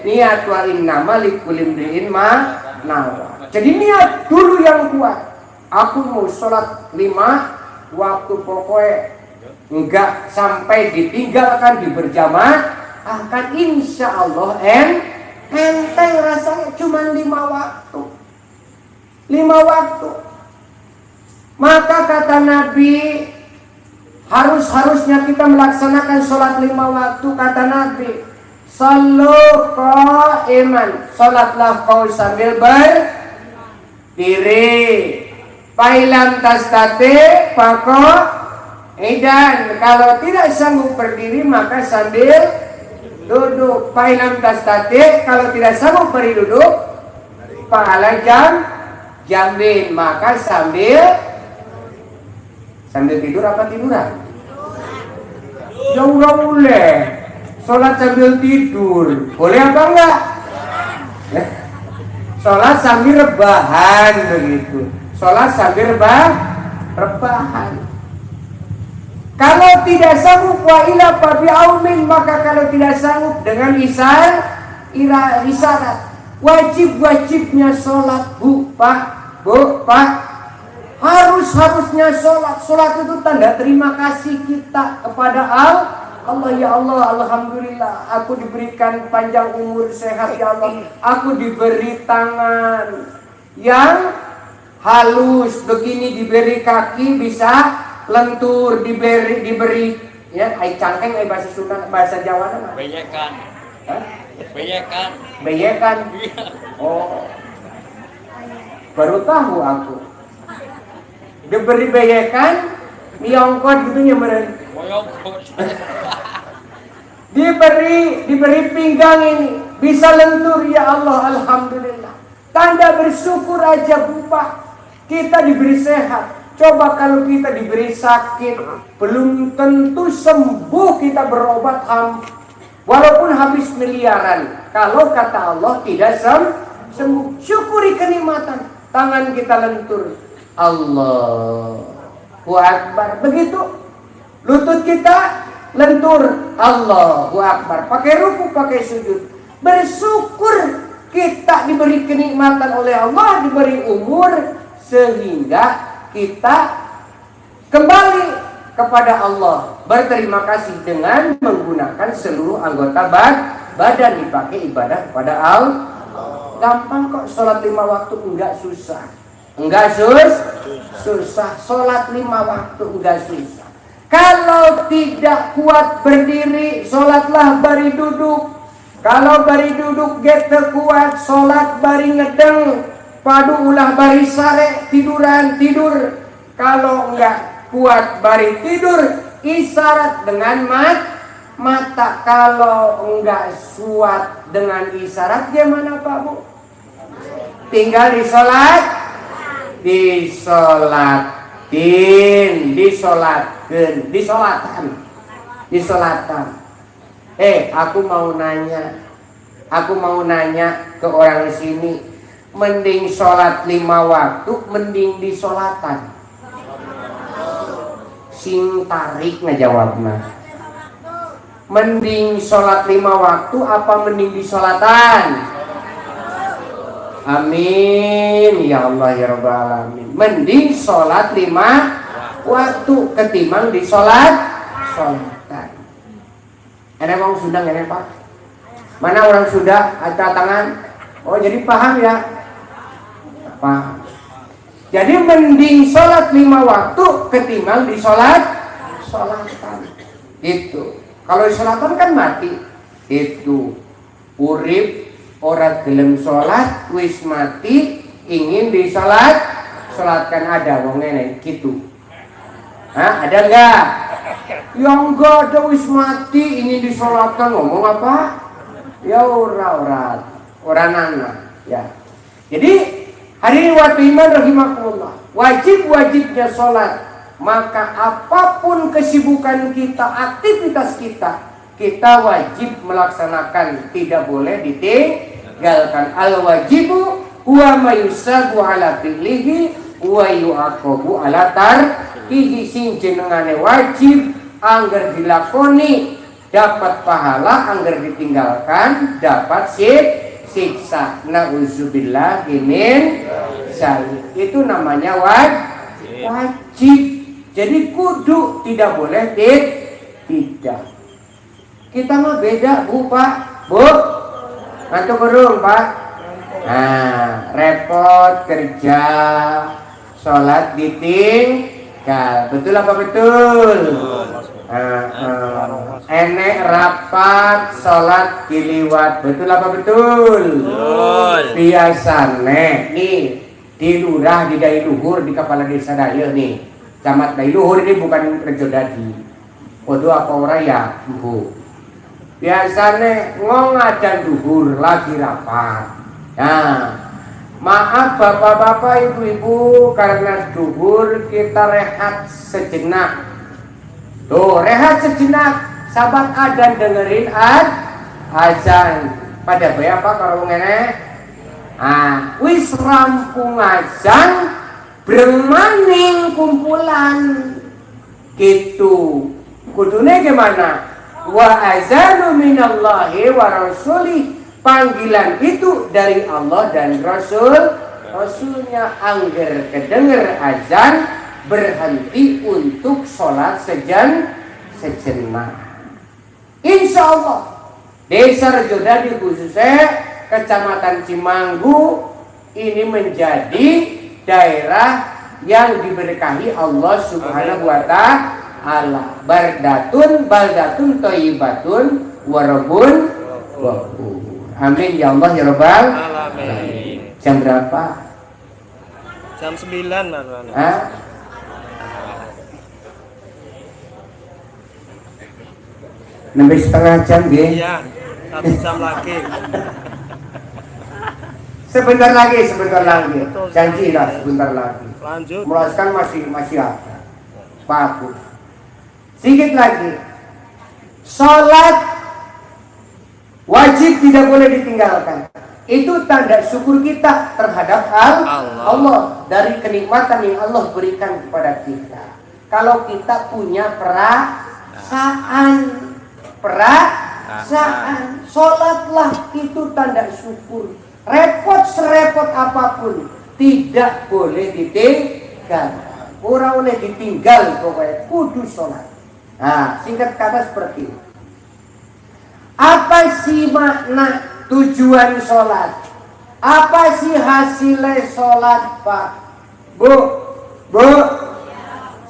niat wa innamal likulli imri'in ma nawa. Jadi niat dulu yang kuat. Aku mau sholat 5 waktu, pokoknya enggak sampai ditinggalkan, diberjamaah akan insya Allah enteng rasanya, cuma 5 waktu. 5 waktu. Maka kata Nabi, harusnya kita melaksanakan sholat 5 waktu. Kata Nabi, sallu qa'iman, sholatlah kau sambil berdiri. Failam tastati faqa'idan, kalau tidak sanggup berdiri maka sambil duduk. Failam tastati, kalau tidak sanggup berdiri duduk, fa'ala jambin, maka sambil tidur apa tiduran? Ya udah boleh. Sholat sambil tidur boleh apa enggak? Sholat sambil rebahan begitu. Sholat sambil rebahan. Kalau tidak sanggup wa ila fa bi'aumin, maka kalau tidak sanggup dengan isyarat. Wajibnya sholat bu pak. Harusnya sholat itu tanda terima kasih kita kepada Allah. Ya Allah, alhamdulillah aku diberikan panjang umur, sehat ya Allah. Aku diberi tangan yang halus begini, diberi kaki bisa lentur, diberi ya, ai cangkeng, ai bahasa Sunda, bahasa Jawa nama beyekan. Beyekan. Oh, baru tahu aku. Diberi beyekan, miongkot gitu nyemeren. Diberi pinggang ini bisa lentur ya Allah, alhamdulillah. Tanda bersyukur aja Bapak. Kita diberi sehat. Coba kalau kita diberi sakit, belum tentu sembuh, kita berobat Walaupun habis miliaran, kalau kata Allah tidak sembuh. Syukuri kenikmatan. Tangan kita lentur, Allahu Akbar. Begitu. Lutut kita lentur, Allahu Akbar. Pakai ruku, pakai sujud. Bersyukur kita diberi kenikmatan oleh Allah, diberi umur, sehingga kita kembali kepada Allah, berterima kasih dengan menggunakan seluruh anggota badan dipakai ibadah kepada Allah. Gampang kok, sholat 5 waktu enggak susah. Enggak susah. Sholat 5 waktu enggak susah. Kalau tidak kuat berdiri, sholatlah bari duduk. Kalau bari duduk gete kuat, sholat bari ngedeng. Padu ulah bari sare, tidur. Kalau enggak kuat bari tidur, isyarat dengan mata. Kalau enggak kuat dengan isyarat, gimana Pak Bu? Tinggal disolatan. Aku mau nanya ke orang sini, mending sholat 5 waktu, mending disolatan. Sing tarik ngejawabna. Mending sholat 5 waktu apa mending disolatan? Amin ya Allah ya Rabbal alamin. Mending sholat 5 waktu ketimbang disolatan. Ada orang Sunda nggak Pak? Mana orang Sunda? Angkat tangan. Oh jadi paham ya? Paham. Jadi mending sholat 5 waktu ketimbang disolatan. Itu. Kalau disolatan kan mati. Itu. Urip orang gelem sholat, wis mati, ingin disolatkan, ada wong ngene gitu. Hah, ada enggak? Ya enggak ada, wis mati ingin disolatkan, ngomong apa? Ya orang anak ya. Jadi hadirin wa iman rahimakumullah, wajibnya sholat. Maka apapun kesibukan kita, aktivitas kita wajib melaksanakan, tidak boleh ditinggalkan. Al-wajibu huwa ma yusabu ala fi'lihi wa yu'aqabu ala tarkihi. Sing jenengane wajib angger dilakoni dapat pahala, angger ditinggalkan dapat siksa. Nauzubillah min dzalik. Itu namanya wajib. Jadi kudu, tidak boleh tidak. Kita mah beda Bu, Pak, Bu. Ngantuk kurung Pak. Nah, repot kerja, sholat ditinggal. Betul apa betul? Enek rapat, sholat diliwat. Betul apa betul? Betul. Biasane nih di lurah, di dai luhur, di kepala desa daya nih. Camat dai luhur ini bukan Rejo Dadi. Waduh apa orang ya Bu? Biasanya ngongadan duhur lagi rapat. Nah, maaf bapak-bapak, ibu-ibu, karena duhur kita rehat sejenak. Tuh, rehat sejenak. Sahabat adan dengerin azan. Pada bayar apa kalau ngene? Wis rampung azan, bermaning kumpulan. Gitu. Kudune gimana? Wa azanu minallahi wa rasulih. Panggilan itu dari Allah dan Rasulnya. Angger kedenger azan, berhenti untuk sholat sejenak. Insya Allah desa Rejo Dadi khususnya Kecamatan Cimanggu ini menjadi daerah yang diberkahi Allah Subhanahu wa ta'ala. Baldatun thayyibatun warabun ghafur. Amin ya Allah ya Rabbal alamin. Jam berapa? Jam 9 Mas. Nambah setengah jam nggih? Iya, 1 jam lagi. Sebentar lagi. Janji lah sebentar lagi. Lanjut. Meluaskan masih ada. Bagus. Sedikit lagi. Salat wajib tidak boleh ditinggalkan. Itu tanda syukur kita terhadap Allah dari kenikmatan yang Allah berikan kepada kita. Kalau kita punya perasaan, sholatlah itu tanda syukur. Repot serepot apapun tidak boleh ditinggal. Orang boleh ditinggal pokoknya kudu sholat. Nah, singkat kata seperti itu. Apa sih makna tujuan sholat? Apa sih hasilnya sholat, Pak? Bu,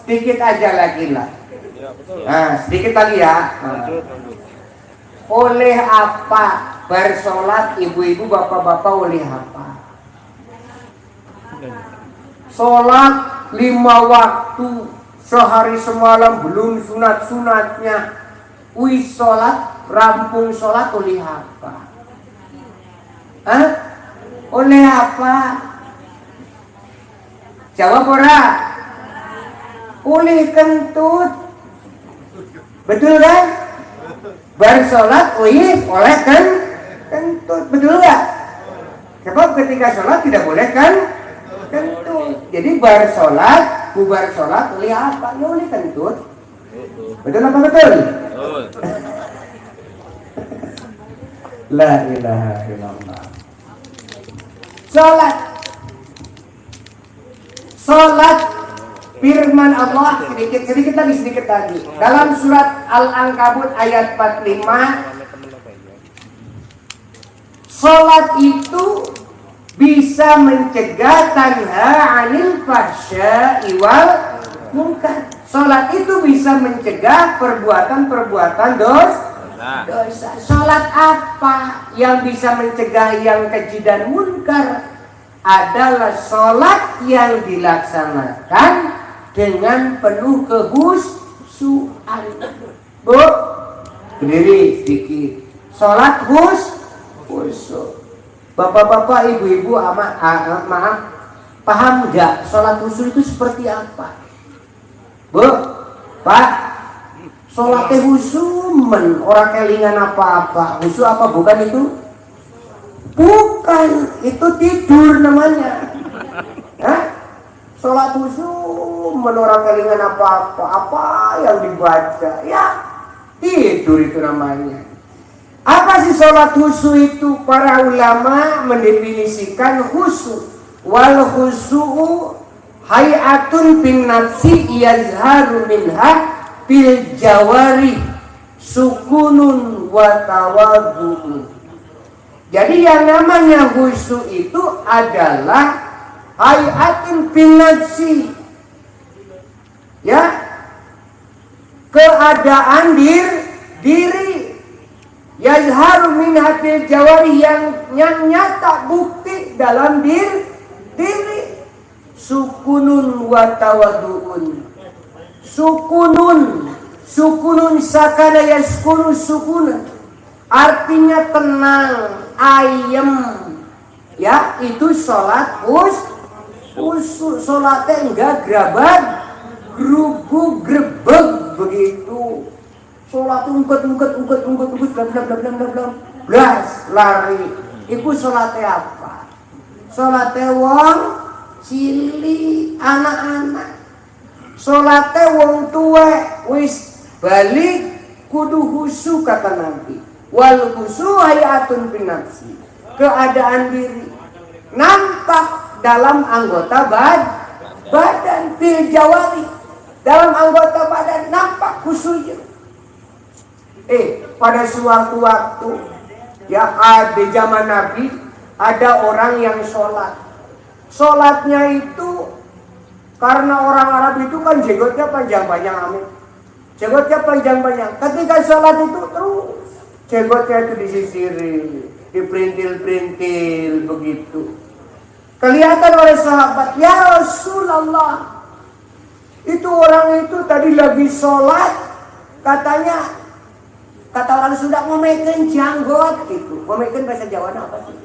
sedikit aja lagi lah. Ya, betul. Nah, sedikit lagi ya. Lanjut. Oleh apa bersolat ibu-ibu, bapak-bapak, oleh apa? Sholat 5 waktu sehari semalam belum sunat-sunatnya. Wis sholat, rampung sholat oleh apa? Oleh apa? Jawab ora. Oleh kentut. Betul kan? Bersolat oleh kentut. Betul gak? Sebab ketika sholat tidak boleh kentut. Jadi bersolat, bubar sholat oleh apa? Ya oleh kentut. Betul apa betul? La ilaha illallah. Sholat firman Allah sedikit lagi dalam surat Al-Ankabut ayat 45. Sholat itu bisa mencegah tanha 'anil fahsya'i wal munkar. Sholat itu bisa mencegah perbuatan-perbuatan dosa. Sholat apa yang bisa mencegah yang keji dan munkar? Adalah sholat yang dilaksanakan dengan penuh kehusuan. Bu, berdiri sedikit. Sholat khusyuk. Bapak-bapak, ibu-ibu, maaf, paham nggak sholat khusyuk itu seperti apa? Bu, Pak, sholatnya khusyuk orang kelingan apa-apa. Khusyuk apa bukan itu? Bukan, itu tidur namanya. Sholat khusyuk orang kelingan apa yang dibaca, ya tidur itu namanya. Apa sih sholat khusyuk itu? Para ulama mendefinisikan khusyuk. Wal khusyu'u hayatun bin nafsi yazharu minha bil jawari sukunun wa tawaddu'un. Jadi yang namanya khusyuk itu adalah hayatun bin nafsi, ya, keadaan diri yazharu min hatil jawari yang nyata bukti dalam diri sukunun wa tawaddu'un. Sukunun sakana yaskunu sukunan, artinya tenang, ayem, ya, itu sholat khusyuk. Sholatnya enggak gerabat gerubuk grebeg begitu. Sholat ungket blas lari. Itu sholatnya apa? Sholatnya wong cili, anak-anak. Sholatnya wong tua wis balik kudu khusyuk kata Nabi. Wal khusyuk hayatun bin nafsi, keadaan diri nampak dalam anggota badan fil jawari, dalam anggota badan nampak khusyuk. Pada suatu waktu, ya, di zaman Nabi ada orang yang sholatnya itu karena orang Arab itu kan jenggotnya panjang-panjang, amin. Jenggotnya panjang-panjang. Ketika sholat itu terus jenggotnya itu disisirin, diperintil-perintil begitu. Kelihatan oleh sahabat, ya Rasulullah, itu orang itu tadi lagi sholat, kata orang Sunda, memegang janggot gitu. Memegang bahasa Jawa apa sih?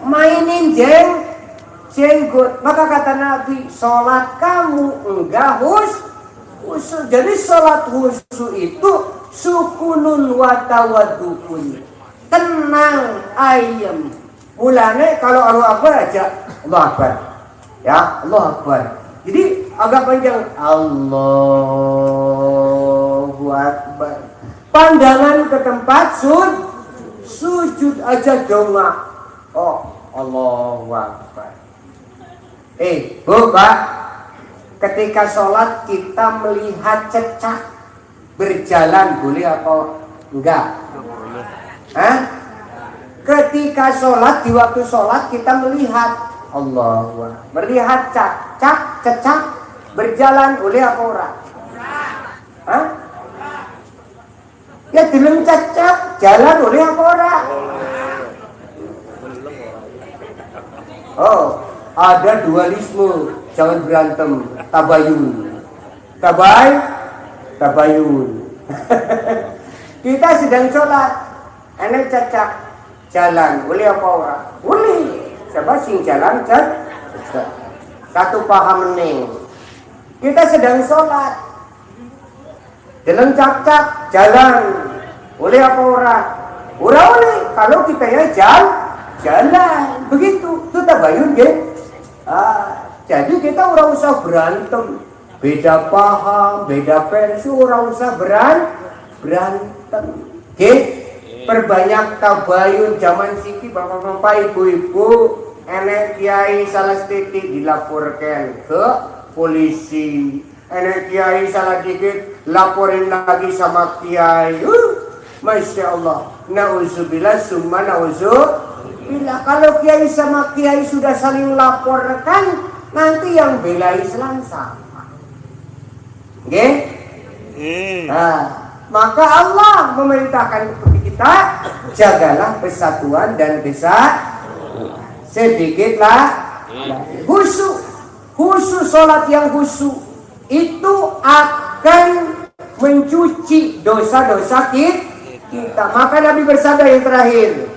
Mainin jenggot. Maka kata Nabi, sholat kamu enggak khusyuk. Jadi sholat khusyuk itu sukunun wa tawaddu'un, tenang, ayem. Mulane kalau Allah Akbar aja Allah Akbar. Ya, Allah Akbar. Jadi agak panjang Allahu Akbar. Pandangan ke tempat sujud aja donga. Oh, Allahu Akbar. Bu, Pak. Ketika sholat kita melihat cecak berjalan boleh apa enggak? Hah? Ketika sholat, di waktu sholat kita melihat Allahu Akbar, melihat cecak berjalan boleh apa ora? Hah? Ya deleng cecak jalan boleh apa ora? Oh, ada dualisme, jangan berantem, tabayun. Tabayun. Kita sedang sholat, enek cecak jalan, boleh apa ora? Boleh. Siapa sing jalan satu paham ning. Kita sedang sholat, jalan cacak jalan, boleh apa ora? Ora boleh. Kalau kita ya jalan, begitu. Itu tabayun ya. Jadi kita ora usah berantem. Beda paham, beda versi, ora usah berantem. Oke? Perbanyak tabayun zaman siki bapak-bapak ibu-ibu enek kiai salah titik dilaporkan ke polisi, enek kiai salah dikit laporin lagi sama kiai. Masya Allah, na'udzubillah summa na'udzubillah. Kalau kiai sama kiai sudah saling laporkan, nanti yang bela Islam sama. Oke? Maka Allah memerintahkan kepada kita, jagalah persatuan dan sedikitlah khusyuk sholat yang khusyuk itu akan mencuci dosa-dosa kita. Maka Nabi bersabda yang terakhir,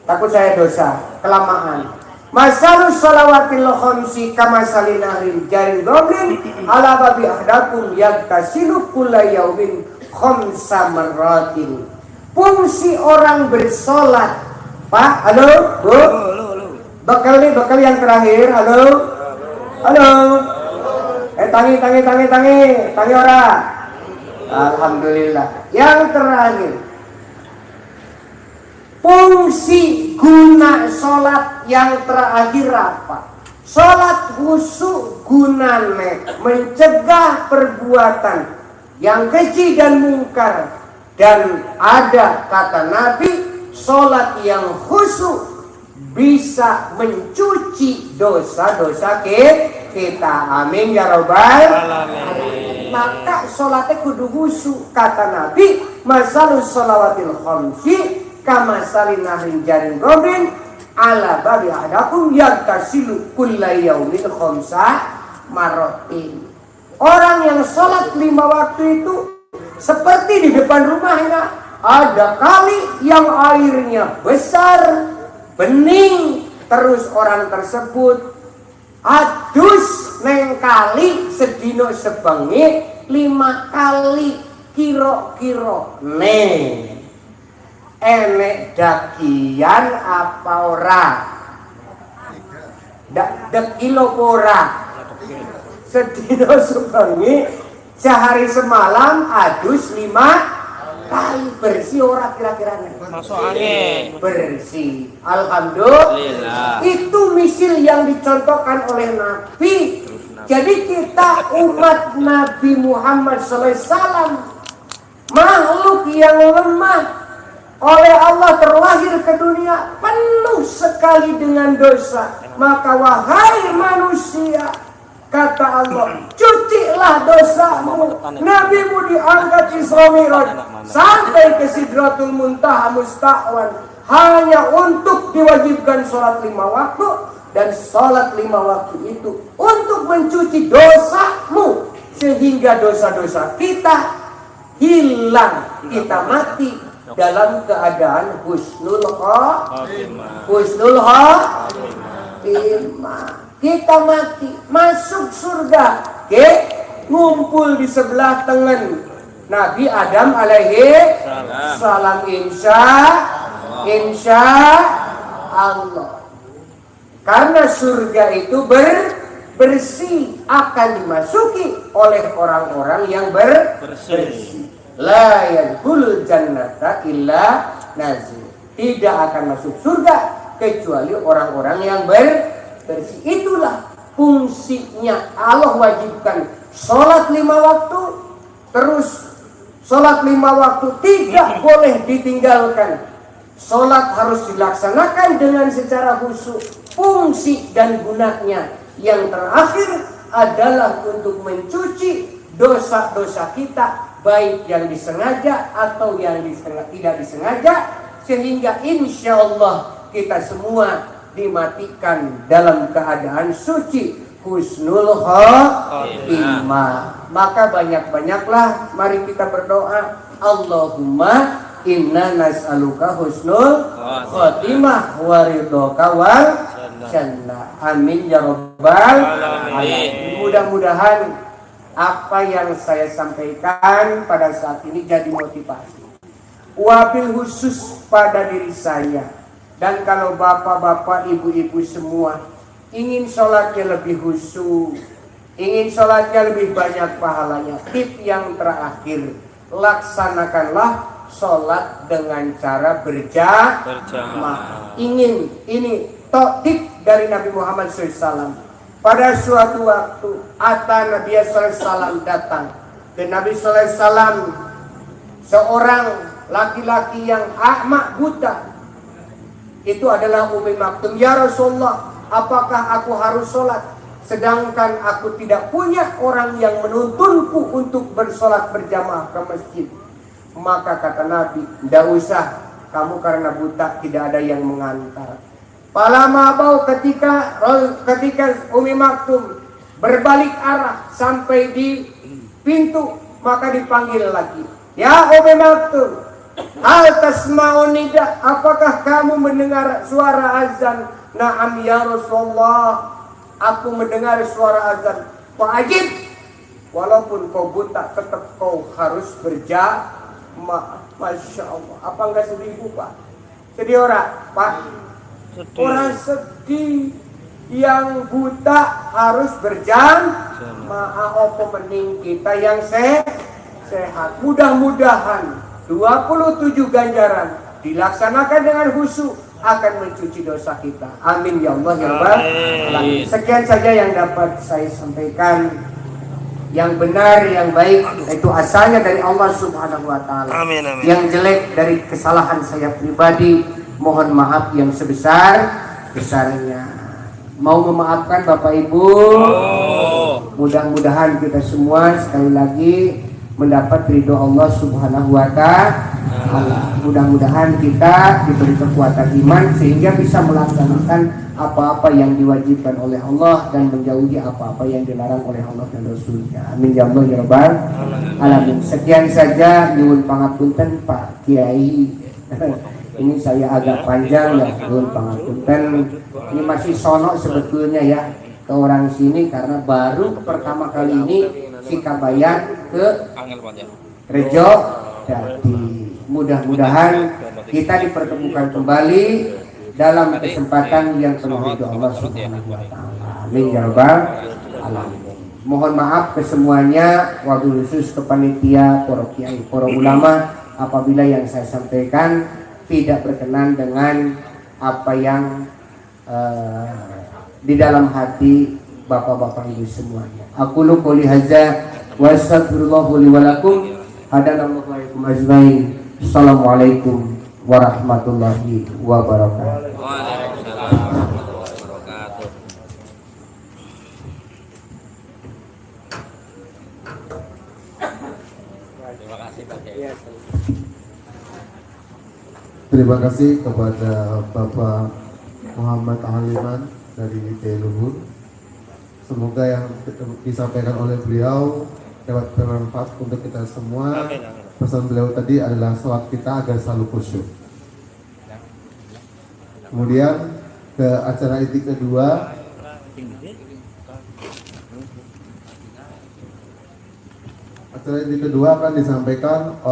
takut saya dosa kelamaan. Masalus salawatil khamsi kama salinarin jarin goblin ala babi ahdakum yagtasilu kulla yaumin khamsa marratin. Fungsi orang bersolat, Pak, halo, Bu, bekal yang terakhir, halo, tangi ora, alhamdulillah. Yang terakhir, fungsi guna solat yang terakhir apa? Solat khusyuk gunane mencegah perbuatan yang keji dan mungkar. Dan ada kata Nabi, solat yang khusyuk bisa mencuci dosa-dosa kita. Amin ya robbal alamin. Maka solatnya kudu khusyuk. Kata Nabi, masalus sholawatil khamsi kama salinahin jarin gobrin ala babi ahdakum yagtasilu kulla yaumin khamsa marotin. Orang yang sholat 5 waktu itu seperti di depan rumahnya ada kali yang airnya besar, bening, terus orang tersebut adus neng kali sedino sebengi 5 kali kiro-kiro neng enek dakian apa ora? Dekilo ora? Sedino sebengi sehari semalam adus 5 kali bersih ora kira-kira masuk angin bersih. Alhamdulillah. Itu misil yang dicontohkan oleh Nabi. Jadi kita umat Nabi Muhammad SAW, makhluk yang lemah oleh Allah terlahir ke dunia penuh sekali dengan dosa. Maka wahai manusia, kata Allah, cucilah dosamu. Nabimu diangkat Isra Mi'raj sampai ke Sidratul Muntaha Musta'wan hanya untuk diwajibkan sholat 5 waktu. Dan sholat 5 waktu itu untuk mencuci dosamu, sehingga dosa-dosa kita hilang, kita mati dalam keadaan husnul khotimah. Kita mati masuk surga, ngumpul di sebelah tengen Nabi Adam alaihi salam, insya Insya Allah. Karena surga itu bersih, akan dimasuki oleh orang-orang yang bersih. La yadkhulul jannata illa nazir. Tidak akan masuk surga kecuali orang-orang yang bersih. Itulah fungsinya Allah wajibkan sholat 5 waktu. Terus sholat 5 waktu tidak boleh ditinggalkan. Sholat harus dilaksanakan dengan secara khusyuk. Fungsi dan gunanya yang terakhir adalah untuk mencuci dosa-dosa kita, baik yang disengaja atau yang tidak disengaja, sehingga insya Allah kita semua dimatikan dalam keadaan suci, husnul khotimah. Maka banyak-banyaklah mari kita berdoa, Allahumma inna nas'aluka husnul khotimah wa ridhoka wal jannah. Amin ya rabbal alamin. Mudah-mudahan apa yang saya sampaikan pada saat ini jadi motivasi, wabil khusus pada diri saya. Dan kalau bapak-bapak, ibu-ibu semua ingin sholatnya lebih khusyuk, ingin sholatnya lebih banyak pahalanya, tip yang terakhir, laksanakanlah sholat dengan cara berjamaah. Ingin ini tip dari Nabi Muhammad SAW. Pada suatu waktu Nabi SAW datang ke Nabi SAW seorang laki-laki yang a'ma, buta. Itu adalah Ummi Maktum. Ya Rasulullah, apakah aku harus sholat sedangkan aku tidak punya orang yang menuntunku untuk bersolat berjamaah ke masjid? Maka kata Nabi, tidak usah, kamu karena buta tidak ada yang mengantar. Palama bau ketika Ummi Maktum berbalik arah sampai di pintu, maka dipanggil lagi. Ya Ummi Maktum, hal tasma'un nida, apakah kamu mendengar suara azan? Naam ya Rasulullah, aku mendengar suara azan. Wajib, walaupun kau buta tetap kau harus berjamaah. Masya Allah. Apa enggak sedih Pak? Sedih orang Pak? Orang sedih, yang buta harus berjamaah. Apa mending kita yang sehat. Mudah-mudahan 27 ganjaran dilaksanakan dengan khusyuk akan mencuci dosa kita. Amin ya Allah ya Rabbal alamin. Sekian saja yang dapat saya sampaikan. Yang benar, yang baik itu asalnya dari Allah Subhanahu wa taala. Yang jelek dari kesalahan saya pribadi, mohon maaf yang sebesar-besarnya. Mau memaafkan Bapak Ibu. Mudah-mudahan kita semua sekali lagi mendapat ridho Allah Subhanahu wa taala. Mudah-mudahan kita diberi kekuatan iman sehingga bisa melaksanakan apa-apa yang diwajibkan oleh Allah dan menjauhi apa-apa yang dilarang oleh Allah dan Rasulnya. Amin ya Allah ya Rabbal alamin. Sekian saja, nyuwun pangapunten Pak Kiai. Ini saya agak panjang ya, nyuwun pangapunten. Ini masih sono sebetulnya ya ke orang sini karena baru pertama kali ini Sikabayan ke Rejo Dadi. Mudah-mudahan kita dipertemukan kembali dalam kesempatan yang penuh ridho Allah Subhanahu wa taala. Amin ya rabbal alamin. Mohon maaf ke semuanya, wabil khusus ke panitia, para kiai, para ulama apabila yang saya sampaikan tidak berkenan dengan apa yang di dalam hati bapak-bapak ibu semuanya. Aku lu qouli hadza wa astaghfirullah li wa lakum. Hadanallahu alaikum ajmain. Assalamualaikum warahmatullahi wabarakatuh. Waalaikumsalam warahmatullahi wabarakatuh. Terima kasih Pak Kiai. Terima kasih kepada Bapak Muhammad Haliman dari Luhur. Semoga yang disampaikan oleh beliau dapat bermanfaat untuk kita semua. Pesan beliau tadi adalah sholat kita agar selalu khusyuk. Kemudian ke acara inti kedua. Acara inti kedua akan disampaikan